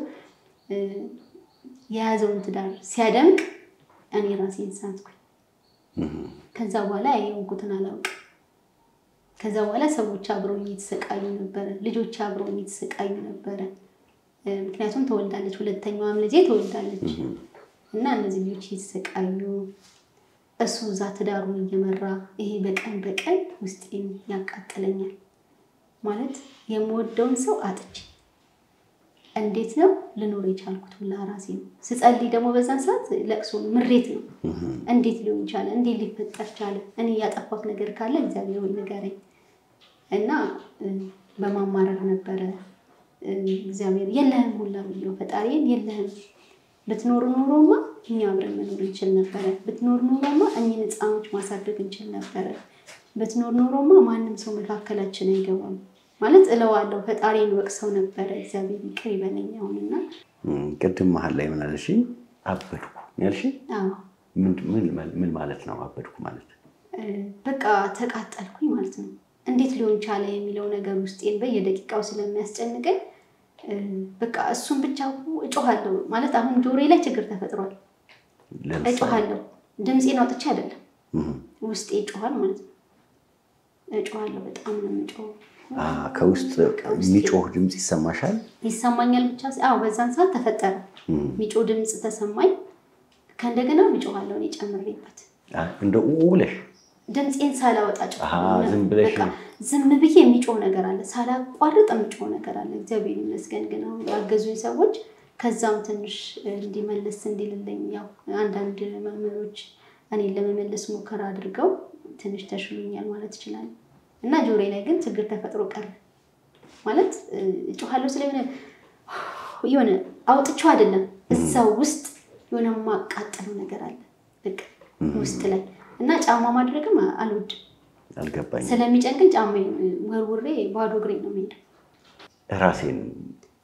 የያዘውን ትዳር ሲያደምቅ እኔ ራሴን ሳትኩኝ። ከዛ በኋላ የሆንኩትን አላውቅም። ከዛ በኋላ ሰዎች አብረውኝ የተሰቃዩ ነበር። ልጆች አብረውኝ የተሰቃዩ ነበር። ምክንያቱም ተወልዳለች፣ ሁለተኛዋም ልጄ ተወልዳለች። እና እነዚህ ልጆች የተሰቃዩ እሱ እዛ ትዳሩን እየመራ ይሄ በቀን ውስጤን ያቃጥለኛል። ማለት የምወደውን ሰው አጥቼ እንዴት ነው ልኖር የቻልኩት? ሁላ ራሴ ነው ስጸልይ ደግሞ በዛን ሰዓት ለቅሶ ነው፣ ምሬት ነው። እንዴት ሊሆን ቻለ? እንዴት ሊፈጠር ቻለ? እኔ ያጠፋሁት ነገር ካለ እግዚአብሔር ሆይ ንገረኝ። እና በማማረር ነበረ። እግዚአብሔር የለህም ሁላ ብዬው ፈጣሪን የለህም። ብትኖር ኖሮማ እኛ አብረን መኖር እንችል ነበረ። ብትኖር ኖሮማ እኚህን ህፃኖች ማሳደግ እንችል ነበረ። ብትኖር ኖሮማ ማንም ሰው መካከላችን አይገባም ማለት እለዋለሁ። ፈጣሪን ወቅሰው ነበረ። እግዚአብሔር ይቅር ይበለኝ አሁንና ቅድም መሀል ላይ ምን አለሽ? አበድኩ ያልሽ? አዎ። ምን ማለት ነው አበድኩ ማለት? በቃ ተቃጠልኩኝ ማለት ነው። እንዴት ሊሆን ቻለ የሚለው ነገር ውስጤን በየደቂቃው ስለሚያስጨንቀኝ በቃ እሱን ብቻ እጮሃለሁ ማለት አሁን ጆሮዬ ላይ ችግር ተፈጥሯል። እጮሃለሁ። ድምጼን አውጥቼ አይደለም ውስጤ ይጮሃል ማለት ነው። እጮሃለሁ። በጣም ነው የምጮኸው። ከውስጥ የሚጮህ ድምጽ ይሰማሻል? ይሰማኛል ብቻ አዎ፣ በዛን ሰዓት ተፈጠረ። የሚጮህ ድምጽ ተሰማኝ። ከእንደገና እጮሃለሁ እኔ ጨምሬበት እንደው ብለሽ ድምጼን ሳላወጣ ዝም ብለሽ ዝም ብዬ የሚጮህ ነገር አለ። ሳላቋርጥ የሚጮህ ነገር አለ። እግዚአብሔር ይመስገን ግን አሁን ያገዙኝ ሰዎች ከዛም ትንሽ እንዲመለስ እንዲልልኝ ያው አንዳንድ መምህሮች እኔን ለመመለስ ሙከራ አድርገው ትንሽ ተሽሎኛል ማለት ይችላል። እና ጆሮዬ ላይ ግን ችግር ተፈጥሮ ቀረ ማለት እጮሃለሁ ስለሆነ የሆነ አውጥቼው አይደለም እዛው ውስጥ የሆነ ማቃጠለው ነገር አለ በቃ ውስጥ ላይ እና ጫማ ማድረግም አልወድም። አልገባኝም። ስለሚጨንቀኝ ጫማዬን ወርውሬ ባዶ እግሬን ነው የምሄደው። ራሴን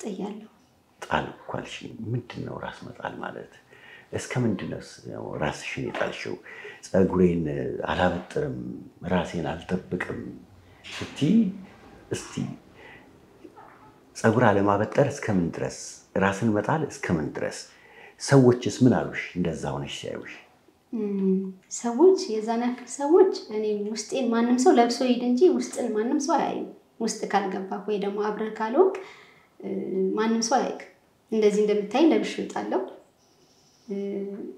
ጥያለሁ። ጣልኩ አልሽ። ምንድነው ራስ መጣል ማለት? እስከ ምንድነው ራስሽን የጣልሽው? ፀጉሬን አላበጥርም፣ ራሴን አልጠብቅም እስቲ ፀጉር አለማበጠር እስከምን ድረስ? ራስን መጣል እስከምን ድረስ? ሰዎችስ ምን አሉሽ እንደዛ ሆነሽ ሲያዩሽ? ሰዎች የዛን ያክል ሰዎች እኔ ውስጤን ማንም ሰው ለብሶ ይሄድ እንጂ ውስጥን ማንም ሰው አያይም። ውስጥ ካልገባ ወይ ደግሞ አብረህ ካልሆንክ ማንም ሰው አያይክ። እንደዚህ እንደምታይ ለብሼ እወጣለሁ።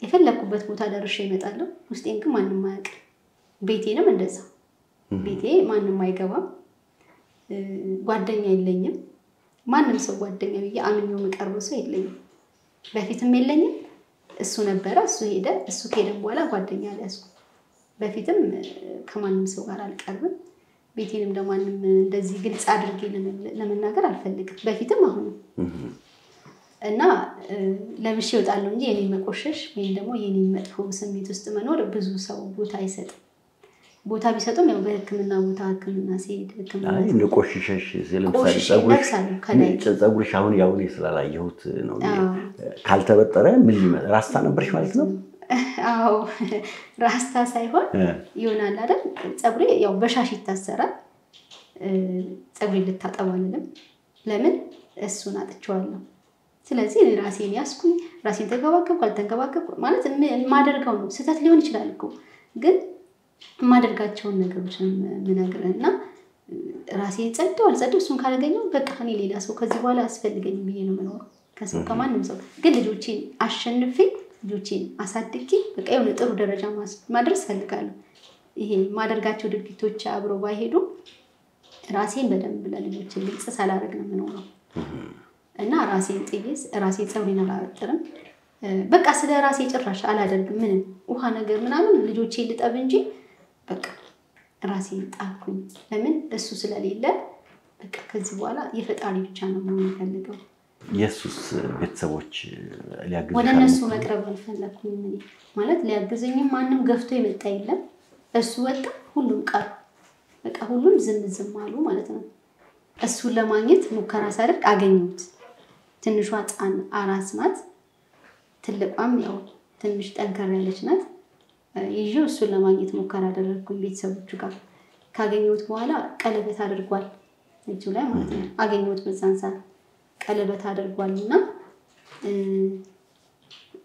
የፈለኩበት ቦታ ደርሼ እመጣለሁ። ውስጤን ግን ማንም አያውቅ። ቤቴንም እንደዛ ቤቴ ማንም አይገባም። ጓደኛ የለኝም። ማንም ሰው ጓደኛ ብዬ አምኜው የምቀርበው ሰው የለኝም። በፊትም የለኝም። እሱ ነበረ፣ እሱ ሄደ። እሱ ከሄደም በኋላ ጓደኛ አልያዝኩም። በፊትም ከማንም ሰው ጋር አልቀርብም። ቤቴንም ለማንም እንደዚህ ግልጽ አድርጌ ለመናገር አልፈልግም። በፊትም አሁንም እና ለብሼ እወጣለሁ እንጂ የኔ መቆሸሽ ወይም ደግሞ የኔ መጥፎ ስሜት ውስጥ መኖር ብዙ ሰው ቦታ አይሰጥም። ቦታ ቢሰጡም ያው በህክምና ቦታ ህክምና ሲሄድ ህክምና እንደቆሽሸሽ ለምሳሌ ፀጉርሽ አሁን ያው እኔ ስላላየሁት ነው። ካልተበጠረ ምን ሊመጣ ራስታ ነበርሽ ማለት ነው? አዎ ራስታ ሳይሆን ይሆናል አይደል? ፀጉሬ ያው በሻሽ ይታሰራል። ፀጉሬ ልታጠባልንም ለምን እሱን አጥቼዋለሁ። ስለዚህ ራሴን ያስኩኝ ራሴን ተንከባከብኩ አልተንከባከብኩ ማለት ማደርጋው ነው ስህተት ሊሆን ይችላል እኮ ግን ማደርጋቸውን ነገሮች ነው ምነግርህና ራሴን ጸደው አልጸደው እሱን ካላገኘው በቃ እኔ ሌላ ሰው ከዚህ በኋላ አስፈልገኝ ብዬ ነው የምኖረው ከሰው ከማንም ሰው ግን ልጆቼን አሸንፌ ልጆቼን አሳድጌ በቃ የሆነ ጥሩ ደረጃ ማድረስ ፈልጋለሁ ይሄ ማደርጋቸው ድርጊቶች አብሮ ባይሄዱ ራሴን በደንብ ለልጆቼ ግልጽ ሳላደርግ ነው የምኖረው እና ራሴን ጥዬስ ራሴን ፀጉሬን አላበጥርም በቃ ስለ ራሴ ጭራሽ አላደርግም ምንም ውሃ ነገር ምናምን ልጆቼ ልጠብ እንጂ በቃ ራሴን ጣልኩኝ ለምን እሱ ስለሌለ በቃ ከዚህ በኋላ የፈጣሪ ብቻ ነው የምፈልገው ኢየሱስ ቤተሰቦች ሊያግዙ ወደ እነሱ መቅረብ አልፈለኩም ምን ማለት ሊያግዘኝም ማንም ገፍቶ ይመጣ የለም እሱ ወጣ ሁሉም ቀር በቃ ሁሉም ዝም አሉ ማለት ነው እሱን ለማግኘት ሙከራ ሳደርግ አገኘሁት ትንሿ ጻን አራስ ናት ትልቋም ያው ትንሽ ጠንከር ያለች ናት ይዤው እሱን ለማግኘት ሙከራ አደረግኩኝ ቤተሰቦቹ ጋር ካገኘሁት በኋላ ቀለበት አድርጓል እጁ ላይ ማለት ነው አገኘሁት በዛን ሰዓት ቀለበት አድርጓልና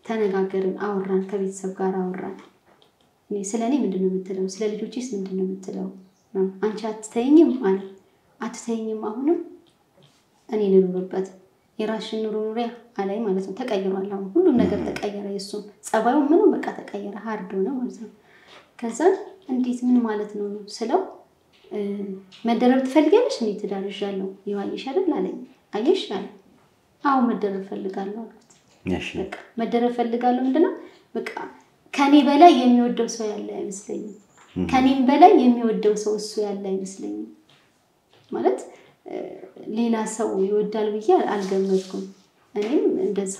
ተነጋገርን አወራን ከቤተሰብ ጋር አወራን እኔ ስለኔ ምንድነው የምትለው ስለ ልጆችስ ምንድነው የምትለው አንቺ አትተይኝም አለ አትተይኝም አሁንም እኔ ልኑርበት የራስሽን ኑሮ ኑሪያ አለኝ ማለት ነው ተቀይሯል አሁን ሁሉም ነገር ተቀየረ የሱ ጸባዩ ምንም በቃ ተቀየረ ሃርድ ሆነ ማለት ነው ከዛ እንዴት ምን ማለት ነው ስለው መደረብ ትፈልጊያለሽ እኔ ትዳርሻለሁ ይዋይሽ አይደል አለኝ አየሽ አለ አው መደረብ ፈልጋለሁ አልኩት እሺ በቃ መደረብ ፈልጋለሁ ምንድነው በቃ ከኔ በላይ የሚወደው ሰው ያለ አይመስለኝም ከኔም በላይ የሚወደው ሰው እሱ ያለ አይመስለኝም ማለት ሌላ ሰው ይወዳል ብዬ አልገመትኩም እኔም እንደዛ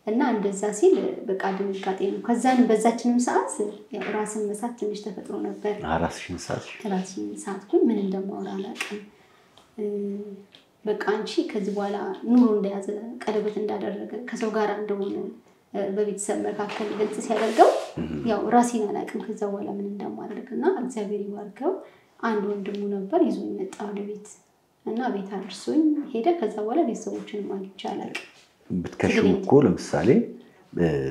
እና እንደዛ ሲል በቃ ድንጋጤ ነው ከዛን በዛችንም ሰዓት ራስን መሳት ትንሽ ተፈጥሮ ነበር ራስሽን ሳትኩኝ ምን እንደማወራ አላውቅም በቃ አንቺ ከዚህ በኋላ ኑሮ እንደያዘ ቀለበት እንዳደረገ ከሰው ጋር እንደሆነ በቤተሰብ መካከል ግልጽ ሲያደርገው ያው ራሴን አላውቅም ከዛ በኋላ ምን እንደማደርግና እግዚአብሔር ይባርከው አንድ ወንድሙ ነበር ይዞኝ መጣ ወደ ቤት እና ቤት አድርሶኝ ሄደ ከዛ በኋላ ቤተሰቦችን ማግኘት አላውቅም ብትከሽው እኮ ለምሳሌ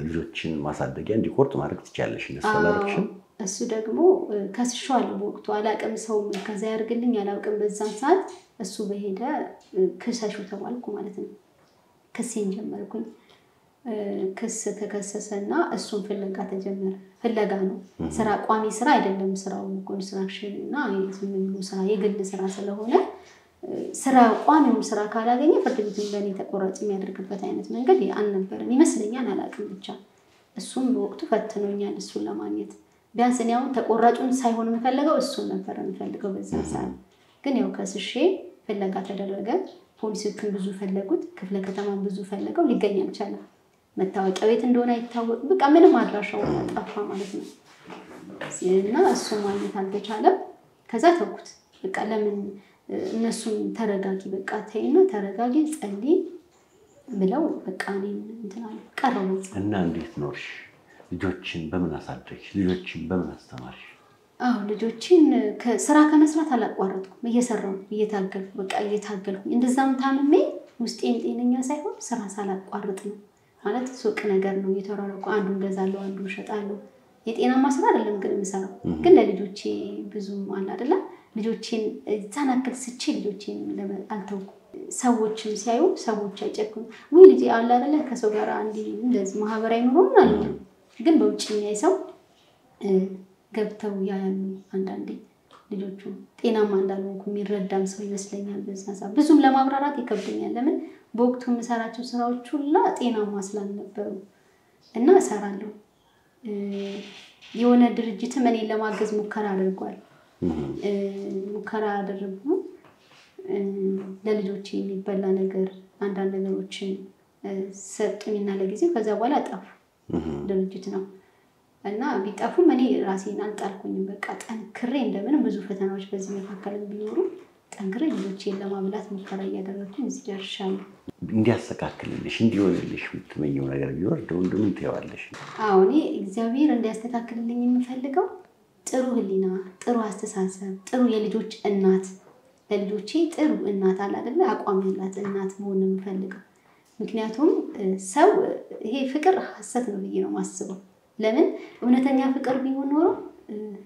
ልጆችን ማሳደጊያ እንዲቆርጥ ማድረግ ትችያለሽ ነሰላልክሽም እሱ ደግሞ ከስሻል ወቅቱ አላውቅም ሰው ከዛ ያርግልኝ አላውቅም በዛን ሰዓት እሱ በሄደ ክሰሹ ተባልኩ ማለት ነው ክሴን ጀመርኩኝ ክስ ተከሰሰና እሱን ፍለጋ ተጀመረ ፍለጋ ነው ስራ ቋሚ ስራ አይደለም ስራው ኮንስትራክሽን እና የዝምኑ ስራ የግል ስራ ስለሆነ ስራ ቋሚውን ስራ ካላገኘ ፍርድ ቤት እንደኔ ተቆራጭ የሚያደርግበት አይነት መንገድ አልነበረም ይመስለኛል አላውቅም ብቻ እሱም በወቅቱ ፈትኖኛል እሱን ለማግኘት ቢያንስ እኔ አሁን ተቆራጩን ሳይሆን የምፈልገው እሱን ነበር የምፈልገው በዛ ሰዓት ግን ያው ከስሼ ፍለጋ ተደረገ ፖሊሶቹን ብዙ ፈለጉት ክፍለ ከተማን ብዙ ፈለገው ሊገኝ አልቻለም መታወቂያ ቤት እንደሆነ አይታወቅ በቃ ምንም አድራሻው ጠፋ ማለት ነው እና እሱ ማግኘት አልተቻለም ከዛ ተውኩት በቃ ለምን እነሱን ተረጋጊ በቃ ተይና ተረጋጊ ጸልይ ብለው በቃ እኔን እንተናል ቀረው እና እንዴት ኖርሽ ልጆችን በምን አሳደግሽ ልጆችን በምን አስተማርሽ ልጆችን ከስራ ከመስራት አላቋረጥኩም እየሰራሁ እየታገልኩ በቃ እየታገልኩ እንደዛም ታምሜ ውስጤን ጤነኛ ሳይሆን ስራ ሳላቋርጥ ነው ማለት ሱቅ ነገር ነው እየተራረቁ አንዱን ገዛለሁ አንዱን ሸጣለሁ የጤናማ ስራ አይደለም ግን ምሰራው ግን ለልጆቼ ብዙም አለ አይደለ ልጆቼን ታናክል ስቼ ልጆቼን አልተውኩ ሰዎችም ሲያዩ ሰዎች አይጨክኑ ወይ ልጅ አለ አይደለ ከሰው ጋር አንዲ እንደዚህ ማህበራዊ ኑሮ አለ ግን በውጭ የሚያይ ሰው ገብተው ያያሉ አንዳንዴ ልጆቹ ጤናማ እንዳልሆንኩ የሚረዳም ሰው ይመስለኛል በዛዛ ብዙም ለማብራራት ይከብደኛል ለምን በወቅቱ መሰራቸው ስራዎች ሁላ ጤናማ ስላልነበሩ እና እሰራለሁ የሆነ ድርጅት እኔን ለማገዝ ሙከራ አድርጓል ሙከራ አደረጉ ለልጆቼ የሚበላ ነገር አንዳንድ ነገሮችን ሰጡኝና ለጊዜው ከዛ በኋላ አጣፉ ድርጅት ነው እና ቢጣፉም እኔ ራሴን አልጣልኩኝም በቃ ጠንክሬ እንደምን ብዙ ፈተናዎች በዚህ መካከል ቢኖሩ ጠንክሬ ልጆቼን ለማብላት ሙከራ እያደረኩኝ እዚህ ደርሻለሁ እንዲያስተካክልልሽ እንዲሆንልሽ የምትመኘው ነገር ቢኖር እንደምን ትያዋለሽ እኔ እግዚአብሔር እንዲያስተካክልልኝ የምፈልገው ጥሩ ህሊና ጥሩ አስተሳሰብ ጥሩ የልጆች እናት ለልጆቼ ጥሩ እናት አለ አይደል አቋም ያላት እናት መሆን የምፈልገው ምክንያቱም ሰው ይሄ ፍቅር ሐሰት ነው ብዬ ነው ማስበው ለምን እውነተኛ ፍቅር ቢሆን ኖሮ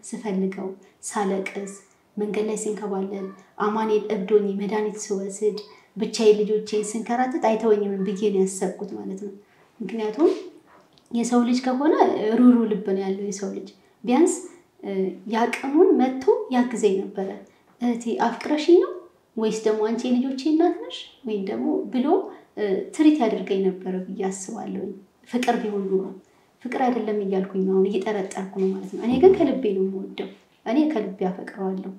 ስፈልገው ሳለቅስ መንገድ ላይ ሲንከባለል አማኑኤል እብዶኝ መድኃኒት ስወስድ ብቻዬን ልጆቼን ስንከራተት አይተወኝም ብዬ ነው ያሰብኩት ማለት ነው ምክንያቱም የሰው ልጅ ከሆነ ሩሩ ልብ ነው ያለው የሰው ልጅ ቢያንስ ያቀሙን መጥቶ ያግዘኝ ነበር እህቴ አፍቅረሽኝ ነው ወይስ ደግሞ አንቺ ልጆቼ እናት ነሽ ወይ ደግሞ ብሎ ትሪት ያደርገኝ ነበር ብዬ አስባለሁ ፍቅር ቢሆን ኖሮ ፍቅር አይደለም እያልኩኝ ነው እየጠረጠርኩ ነው ማለት ነው እኔ ግን ከልቤ ነው የምወደው እኔ ከልቤ አፈቅረዋለሁ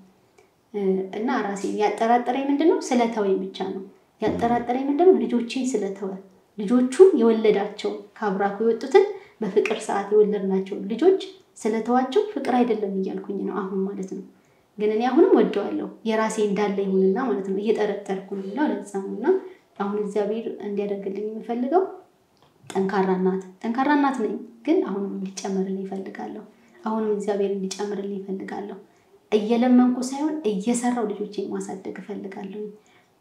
እና ራሴን ያጠራጠረኝ ምንድነው ስለተወኝ ብቻ ነው ያጠራጠረኝ ምንድነው ልጆቼን ስለተወ ልጆቹን የወለዳቸው ካብራኩ የወጡትን በፍቅር ሰዓት የወለድናቸው ልጆች ስለተዋቸው ፍቅር አይደለም እያልኩኝ ነው አሁን ማለት ነው ግን እኔ አሁንም ወደዋለሁ የራሴ እንዳለ ይሁንና ማለት ነው እየጠረጠርኩ ነው ለዛውና አሁን እግዚአብሔር እንዲያደርግልኝ የምፈልገው ጠንካራ እናት ነኝ ግን አሁንም እንዲጨመርልኝ እፈልጋለሁ አሁንም እግዚአብሔር እንዲጨምርልኝ እፈልጋለሁ እየለመንኩ ሳይሆን እየሰራው ልጆቼን ማሳደግ እፈልጋለሁ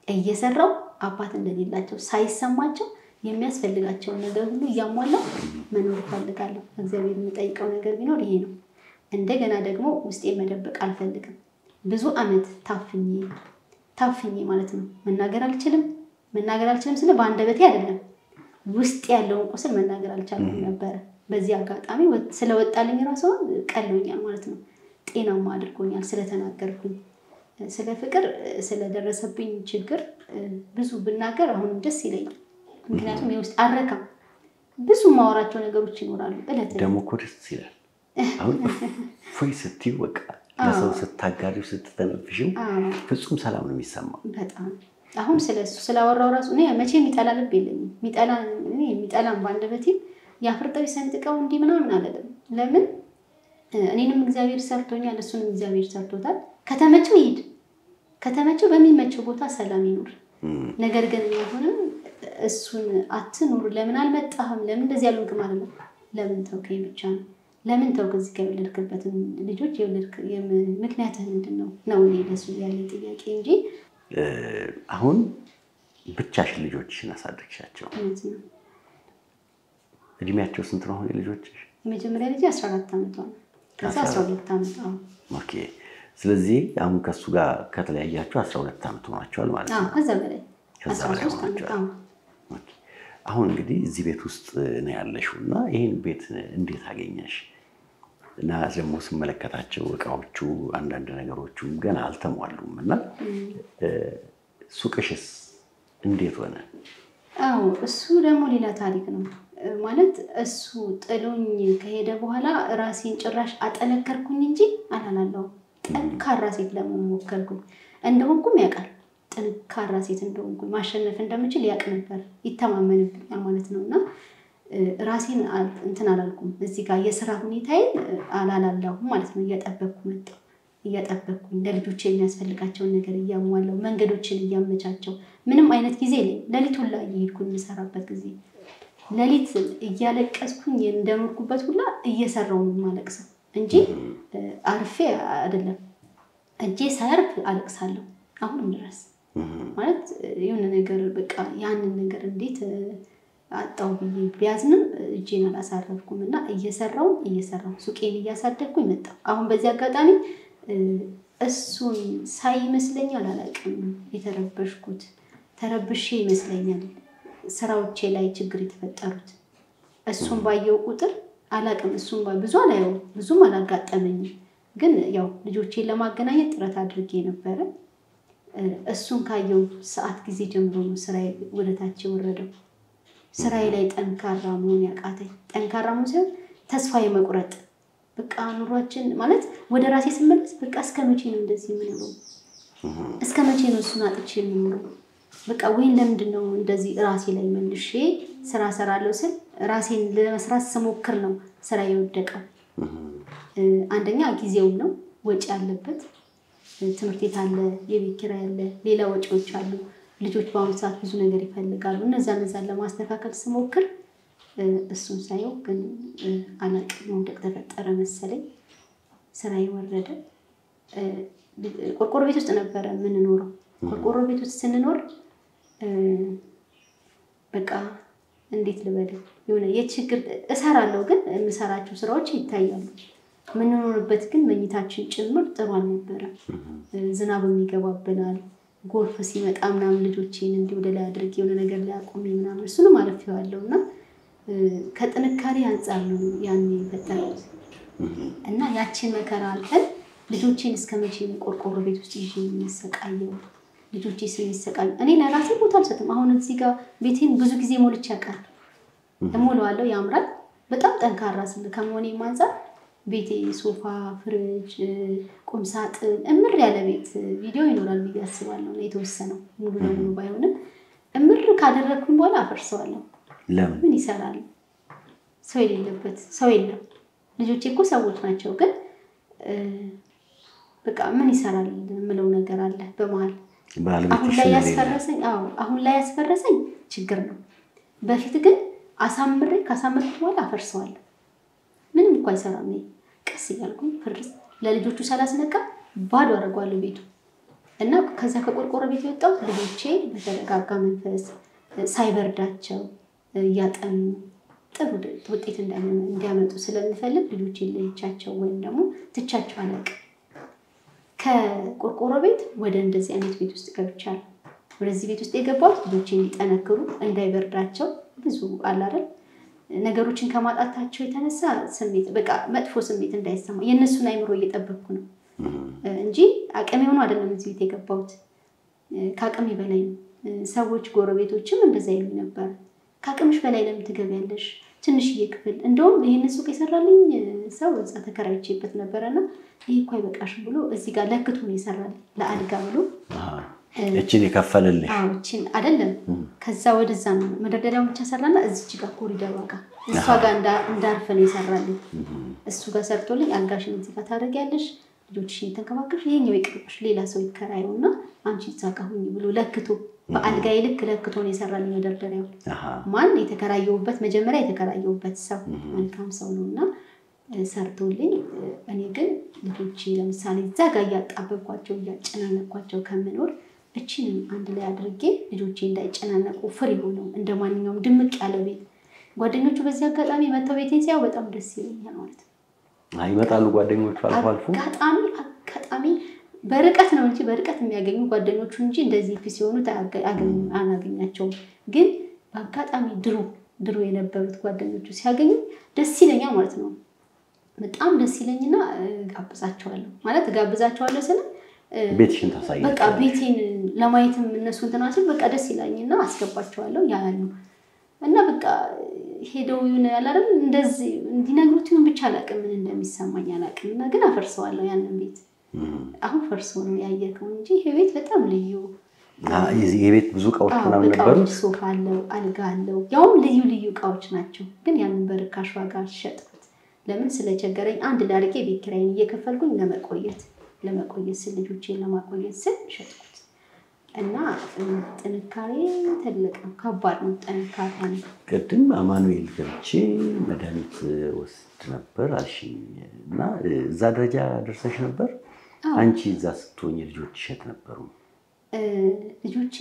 እየሰራው አባት እንደሌላቸው ሳይሰማቸው የሚያስፈልጋቸው ነገር ሁሉ ያሟላው መኖር እፈልጋለሁ እግዚአብሔር የሚጠይቀው ነገር ቢኖር ይሄ ነው እንደገና ደግሞ ውስጤ መደበቅ አልፈልግም ብዙ አመት ታፍኜ ማለት ነው መናገር አልችልም ስለ በአንደበቴ አይደለም ውስጥ ያለውን ቁስል መናገር አልቻልኩም ነበር በዚህ አጋጣሚ ስለወጣልኝ ራሱ ቀሎኛል ማለት ነው ጤናማ አድርጎኛል ስለተናገርኩኝ ስለ ፍቅር ስለደረሰብኝ ችግር ብዙ ብናገር አሁን ደስ ይለኛል ምክንያቱም የውስጥ አረካ ብዙ ማወራቸው ነገሮች ይኖራሉ እለት ደሞ ኮርስ ይላል አሁን ፎይ ስትይ ወቃ ለሰው ስታጋሪው ስትተነፍሽው ፍጹም ሰላም ነው የሚሰማው በጣም አሁን ስለሱ ስላወራው ራሱ እኔ መቼ የሚጠላልብ የለኝም የሚጠላን ባንደበቴ ያፍርጠው ሰንጥቀው እንዲ ምናምን አይደለም ለምን እኔንም እግዚአብሔር ሰርቶኛል እሱንም እግዚአብሔር ሰርቶታል ከተመቸው ይሄድ ከተመቸው በሚመቸው ቦታ ሰላም ይኖር ነገር ግን አሁንም እሱን አትኑር ለምን አልመጣህም ለምን እንደዚህ ያሉን ማለት ነው ለምን ተውከኝ ብቻ ነው ለምን ተውከ እዚህ ጋር የወለድክበትን ልጆች የወለድክ ምክንያትህ ምንድነው ነው ለሱ ያለ ጥያቄ እንጂ አሁን ብቻሽን ልጆችሽን አሳድግሻቸው እድሜያቸው ስንት ነው አሁን ልጆችሽ የመጀመሪያ ልጅ 14 አመት ነው ከዛ 12 አመት ነው ኦኬ ስለዚህ አሁን ከሱ ጋር ከተለያያችሁ 12 አመት ሆኗቸዋል ማለት ነው ከዛ በላይ 13 አመት ኦኬ አሁን እንግዲህ እዚህ ቤት ውስጥ ነው ያለሽውና ይሄን ቤት እንዴት አገኘሽ እና ደግሞ ስመለከታቸው እቃዎቹ አንዳንድ ነገሮቹ ገና አልተሟሉምና ሱቅሽስ እንዴት ሆነ አው እሱ ደግሞ ሌላ ታሪክ ነው ማለት እሱ ጥሎኝ ከሄደ በኋላ ራሴን ጭራሽ አጠነከርኩኝ እንጂ አላላለው ጠንካራ ሴት ለመሞከርኩኝ እንደሆንኩም ያውቃል ጠንካራ ሴት እንደሆንኩኝ ማሸነፍ እንደምችል ያውቅ ነበር ይተማመንብኛል ማለት ነውና ራሴን እንትን አላልኩም እዚህ ጋር የሥራ ሁኔታዬን አላላለው ማለት ነው እያጠበቅኩኝ ለልጆቼ የሚያስፈልጋቸውን ነገር እያሟላው መንገዶችን እያመቻቸው ምንም አይነት ጊዜ ለሊቱን ላይ ይሄድኩኝ የምሰራበት ጊዜ ለሊት እያለቀስኩኝ እንደምርኩበት ሁላ እየሰራው ማለቅሰው እንጂ አርፌ አይደለም እጄ ሳይርፍ አለቅሳለሁ አሁንም ድረስ ማለት የሆነ ነገር በቃ ያንን ነገር እንዴት አጣው ቢያዝንም እጄን አላሳረፍኩምና እየሰራው ሱቄን እያሳደግኩኝ መጣ አሁን በዚህ አጋጣሚ እሱን ሳይመስለኛል አላቀም የተረበሽኩት ተረብሼ ይመስለኛል ስራዎቼ ላይ ችግር የተፈጠሩት እሱን ባየው ቁጥር አላቀም እሱን ብዙ አላየው ብዙም አላጋጠመኝ ግን ያው ልጆቼን ለማገናኘት ጥረት አድርጌ ነበር እሱን ካየው ሰዓት ጊዜ ጀምሮ ነው ስራዬ ወደታች ወረደው ስራዬ ላይ ጠንካራ መሆን ያቃተኝ ጠንካራ መሆን ተስፋ የመቁረጥ በቃ ኑሯችን ማለት ወደ ራሴ ስመለስ በቃ እስከመቼ ነው እንደዚህ የምኖረው እስከመቼ ነው እሱን አጥቼ የምኖረው በቃ ወይን ለምንድነው እንደዚህ ራሴ ላይ መልሼ ስራ ሰራለው ስል ራሴን ለመስራት ስሞክር ነው ስራ የወደቀው አንደኛ ጊዜው ነው ወጪ ያለበት ትምህርት ቤት አለ የቤት ኪራይ አለ ሌላ ወጪዎች አሉ ልጆች በአሁኑ ሰዓት ብዙ ነገር ይፈልጋሉ እነዛን ለማስተካከል ስሞክር እሱን ሳይው ግን አላቅም ወደቅ ተፈጠረ መሰለኝ ስራዬ ወረደ ቆርቆሮ ቤት ውስጥ ነበር ምን ኖረው ቆርቆሮ ቤት ውስጥ ስንኖር በቃ እንዴት ልበል የሆነ የችግር እሰራለሁ ግን የምሰራቸው ስራዎች ይታያሉ ምንኖርበት ግን መኝታችን ጭምር ጥሩ አልነበረም ዝናብ የሚገባብናል ጎርፍ ሲመጣ ምናምን ልጆቼን እንዲህ ወደ ላይ አድርጌ የሆነ ነገር ላይ አቆሜ ምናምን እሱንም አለፈዋለሁና ከጥንካሬ አንፃር ነው ያን የፈጠረው እና ያቺን መከራ አልፈን ልጆቼን እስከመቼ ቆርቆሮ ቤት ውስጥ ይዤ የሚሰቃየው ልጆቼ ስለሚሰቃዩ እኔ ለራሴ ቦታ አልሰጥም አሁን እዚህ ጋር ቤቴን ብዙ ጊዜ ሞልቼ ያውቃል እሞላዋለሁ ያምራል በጣም ጠንካራ ስለ ከመሆኔ ማንፃር ቤቴ ሶፋ ፍሪጅ ቁም ሳጥን እምር ያለ ቤት ቪዲዮ ይኖራል ብዬ አስባለሁ ነው የተወሰነው ሙሉ ለሙሉ ባይሆንም እምር ካደረኩኝ በኋላ አፈርሰዋለሁ ለምን ምን ይሰራል ሰው የሌለበት ሰው የለም ልጆቼ እኮ ሰዎች ናቸው ግን በቃ ምን ይሰራል ምለው ነገር አለ በመሃል አሁን ላይ ያስፈረሰኝ ችግር ነው በፊት ግን አሳምሬ ካሳምርኩ በኋላ አፈርሰዋለሁ ምንም እንኳን አይሰራም ነው ቀስ ይላልኩኝ ፍርስ ለልጆቹ ሳላስነካ ባዶ አረጋለሁ ቤቱ እና ከዛ ከቆርቆሮ ቤት የወጣው ልጆቼ በተረጋጋ መንፈስ ሳይበርዳቸው ያጠኑ ጥሩ ውጤት እንዲያመጡ ስለምፈልግ ልጆቼ ለይቻቸው ወይም ደግሞ ትቻቸው አለቅ ከቆርቆሮ ቤት ወደ እንደዚህ አይነት ቤት ውስጥ ገብቻለሁ ወደዚህ ቤት ውስጥ የገባሁት ልጆቼ እንዲጠነክሩ እንዳይበርዳቸው ብዙ አለ አይደል ነገሮችን ከማጣታቸው የተነሳ ስሜት በቃ መጥፎ ስሜት እንዳይሰማ የነሱን አይምሮ እየጠበቅኩ ነው እንጂ አቅሜ ሆኖ አይደለም እዚህ ቤት የገባሁት ካቅሜ በላይ ነው ሰዎች ጎረቤቶችም እንደዛ ይሉ ነበር ካቅምሽ በላይ ለምን ትገቢያለሽ ትንሽዬ ክፍል እንደውም ይሄን ሱቅ የሰራልኝ ሰው እዛ ተከራይቼበት ነበርና ይሄ እኮ አይበቃሽም ብሎ እዚህ ጋር ለክቶ ነው የሰራልኝ ለአልጋ ብሎ እቺን የከፈልልኝ እቺን አይደለም ከዛ ወደዛ ነው መደርደሪያው ብቻ ሰራና እዚች ጋር ኮሪደር ዋጋ እሷ ጋር እንዳርፈ ነው የሰራልኝ እሱ ጋር ሰርቶልኝ አልጋሽን እዚህ ጋር ታደርጊያለሽ ልጆችሽን ተንከባከብሽ ይሄኛው ይቅርብሽ ሌላ ሰው ይከራዩና አንቺ ጻቃሁኝ ብሎ ለክቶ በአልጋዬ ልክ ለክቶ ነው የሰራልኝ መደርደሪያው ማን የተከራየውበት መጀመሪያ የተከራየውበት ሰው መልካም ሰው ነውና ሰርቶልኝ እኔ ግን ልጆቼ ለምሳሌ እዛ ጋር ያጣበቅኳቸው ያጨናነቅኳቸው ከመኖር እቺን አንድ ላይ አድርጌ ልጆቼ እንዳይጨናነቁ ፍሪ ሆነው እንደማንኛውም ድምቅ ያለ ቤት ጓደኞቹ በዚህ አጋጣሚ መተው ቤቴን ሲያው በጣም ደስ ይለኛል ማለት ነው አይመጣሉ ጓደኞቹ አልፎ አጋጣሚ በርቀት ነው እንጂ በርቀት የሚያገኙ ጓደኞቹ እንጂ እንደዚህ ሲሆኑ አናገኛቸውም ግን በአጋጣሚ ድሮ የነበሩት ጓደኞቹ ሲያገኙ ደስ ይለኛል ማለት ነው በጣም ደስ ይለኝና ጋብዛቸዋለሁ ማለት ጋብዛቸዋለሁ ስለ ቤትሽን ታሳያለሽ በቃ ቤቴን ለማየትም እነሱን ተናስል በቃ ደስ ይላኝና አስገባቸዋለሁ ያያሉ እና በቃ ሄደው ይሆናል አይደል እንደዚህ እንዲነግሩት ይሁን ብቻ አላቅም ምን እንደሚሰማኝ አላቅምና ግን አፈርሰዋለሁ ያንን ቤት አሁን ፈርሶ ነው ያየከው እንጂ ይሄ ቤት በጣም ልዩ የቤት ብዙ እቃዎች ምናምን ነበሩ ሶፋ አለው አልጋ አለው ያው ልዩ እቃዎች ናቸው ግን ያንን በርካሽ ዋጋ ሸጥኩት ለምን ስለቸገረኝ አንድ ዳርቄ ቤት ኪራይን እየከፈልኩኝ ለመቆየት ስል ልጆቼን ለማቆየት ስል ሸጥኩት እና ጥንካሬ ትልቅ ነው ከባድ ነው ጥንካሬ ነው ቅድም አማኑኤል ገብቼ መድኃኒት ወስድ ነበር አልሽኝና እዛ ደረጃ ደርሰሽ ነበር አንቺ እዛ ስትሆኚ ልጆች ሸት ነበሩ ልጆቼ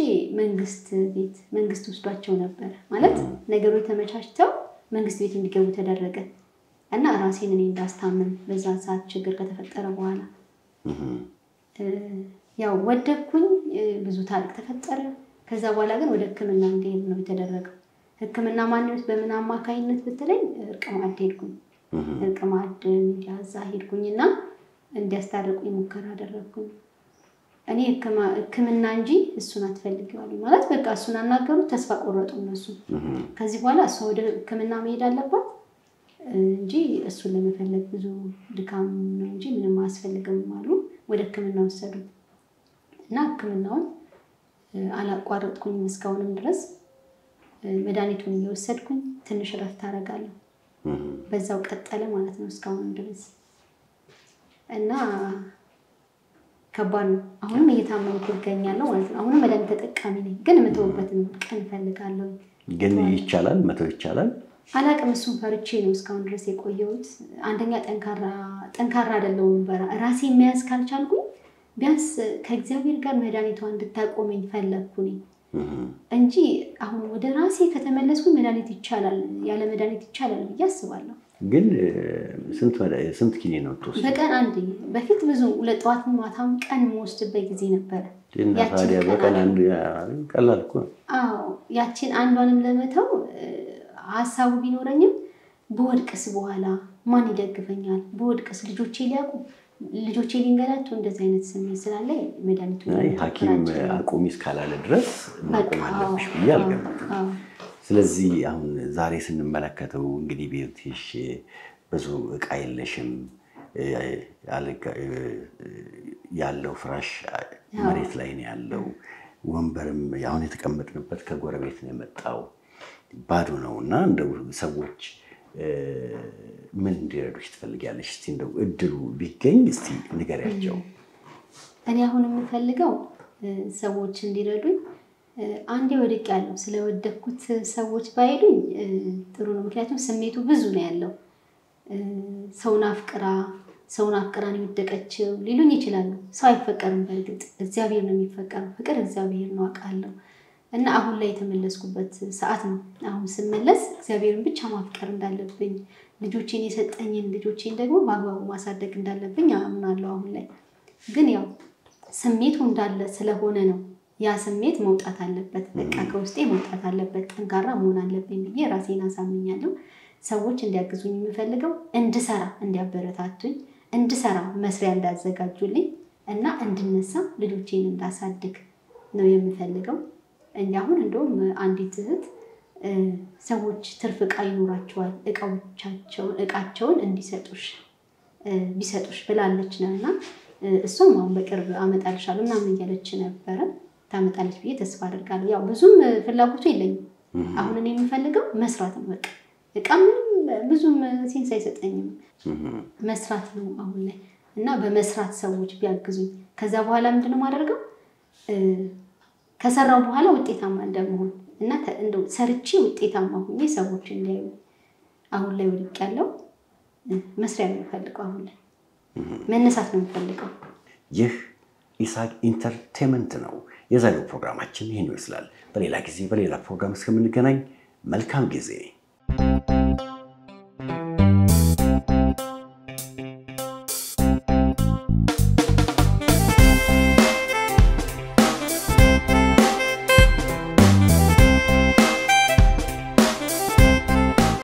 መንግስት ወስዷቸው ነበር ማለት ነገሮች ተመቻችተው መንግስት ቤት እንዲገቡ ተደረገ እና ራሴን እኔ እንዳስታመም በዛ ሰዓት ችግር ከተፈጠረ በኋላ ያው ወደኩኝ ብዙ ታሪክ ተፈጠረ ከዛ በኋላ ግን ወደ ህክምና እንድሄድ ነው የተደረገው ህክምና ማንነት በምን አማካይነት ብትለኝ እርቅማድ ሄድኩኝ እርቅማድ ሚዲያዛ ሄድኩኝና እንዲያስታርቁኝ ሙከራ አደረኩኝ እኔ ህክምና እንጂ እሱን አትፈልጊዋለሁ ማለት በቃ እሱን አናገሩ ተስፋ ቆረጡ እነሱ ከዚህ በኋላ እሱ ወደ ህክምና መሄድ አለባት እንጂ እሱን ለመፈለግ ብዙ ድካም ነው እንጂ ምንም አያስፈልግም አሉ ወደ ህክምና ወሰዱ እና ህክምናውን አላቋረጥኩኝ እስካሁንም ድረስ መድኃኒቱን እየወሰድኩኝ ትንሽ ረፍት አደርጋለሁ በዛው ቀጠለ ማለት ነው እስካሁንም ድረስ እና ከባድ ነው አሁንም እየታመምኩ እገኛለሁ ማለት ነው አሁንም መድኃኒት ተጠቃሚ ነኝ ግን መተውበትን ቀን ፈልጋለሁ ግን ይቻላል መተው ይቻላል አላቅም እሱን ፈርቼ ነው እስካሁን ድረስ የቆየሁት አንደኛ ጠንካራ አይደለሁም ራሴ የሚያዝ ካልቻልኩኝ ቢያንስ ከእግዚአብሔር ጋር መድኃኒቷን እንድታቆመኝ ፈለኩኝ እንጂ አሁን ወደ ራሴ ከተመለስኩ መድኃኒት ይቻላል ያለ መድኃኒት ይቻላል ብዬ አስባለሁ። ግን ስንት ኪኒን ነው ተወስዶ? በቀን አንድ በፊት ብዙ ለጧት ማታም ቀን ወስድበት ጊዜ ነበር። ታዲያ በቀን አንድ ቀላል እኮ። አዎ ያቺን አንዷንም ለመተው ሐሳቡ ቢኖረኝም በወድቅስ በኋላ ማን ይደግፈኛል? በወድቅስ ልጆቼ ሊንገላቱ እንደዚህ አይነት ስሜት ስላለ መድኃኒቱ ሐኪም አቁሚ እስካላለ ድረስ ማቆም አለብሽ ብዬ አልገባም። ስለዚህ አሁን ዛሬ ስንመለከተው እንግዲህ ቤትሽ ብዙ እቃ የለሽም፣ ያለው ፍራሽ መሬት ላይ ነው ያለው፣ ወንበርም አሁን የተቀመጥንበት ከጎረቤት ነው የመጣው ባዶ ነውና እንደው ሰዎች ምን እንዲረዱሽ ትፈልጊያለሽ? እስቲ እንደው እድሉ ቢገኝ እስቲ ንገሪያቸው። እኔ አሁን የምፈልገው ሰዎች እንዲረዱኝ አንዴ ወድቄያለሁ ስለወደኩት ሰዎች ባይሉኝ ጥሩ ነው። ምክንያቱም ስሜቱ ብዙ ነው ያለው። ሰውን አፍቅራ ነው የወደቀችው ሊሉኝ ይችላሉ። ሰው አይፈቀርም፣ በእርግጥ እግዚአብሔር ነው የሚፈቀረው። ፍቅር እግዚአብሔር ነው አውቃለሁ። እና አሁን ላይ የተመለስኩበት ሰዓት ነው። አሁን ስመለስ እግዚአብሔርን ብቻ ማፍቀር እንዳለብኝ፣ ልጆቼን የሰጠኝን ልጆቼን ደግሞ በአግባቡ ማሳደግ እንዳለብኝ አምናለሁ። አሁን ላይ ግን ያው ስሜቱ እንዳለ ስለሆነ ነው ያ ስሜት መውጣት አለበት። በቃ ከውስጤ መውጣት አለበት። ጠንካራ መሆን አለብኝ ብዬ ራሴን አሳምኛለሁ። ሰዎች እንዲያግዙኝ የምፈልገው እንድሰራ እንዲያበረታቱኝ፣ እንድሰራ መስሪያ እንዳዘጋጁልኝ እና እንድነሳ ልጆቼን እንዳሳድግ ነው የምፈልገው። እንጂ አሁን እንደውም አንዲት እህት ሰዎች ትርፍ ዕቃ ይኖራቸዋል ዕቃቸውን ቢሰጡሽ ብላለች ነውና እሷም አሁን በቅርብ አመጣልሻለሁ ምናምን እያለች ነበረ። ታመጣለች ብዬ ተስፋ አደርጋለሁ። ያው ብዙም ፍላጎቱ የለኝም። አሁን እኔ የምፈልገው መስራት ነው። በቃ ዕቃ ምንም ብዙም ሴንስ አይሰጠኝም። መስራት ነው አሁን ላይ እና በመስራት ሰዎች ቢያግዙኝ ከዛ በኋላ ምንድነው ማደርገው ከሰራው በኋላ ውጤታማ እንደምሆን እና እንደው ሰርቼ ውጤታማ ሆኜ ሰዎች እንዲያዩ አሁን ላይ ወድቄያለሁ። መስሪያ ነው የምፈልገው። አሁን ላይ መነሳት ነው የምፈልገው። ይህ ኢሳቅ ኢንተርቴይንመንት ነው። የዛሬው ፕሮግራማችን ይሄን ይመስላል። በሌላ ጊዜ በሌላ ፕሮግራም እስከምንገናኝ መልካም ጊዜ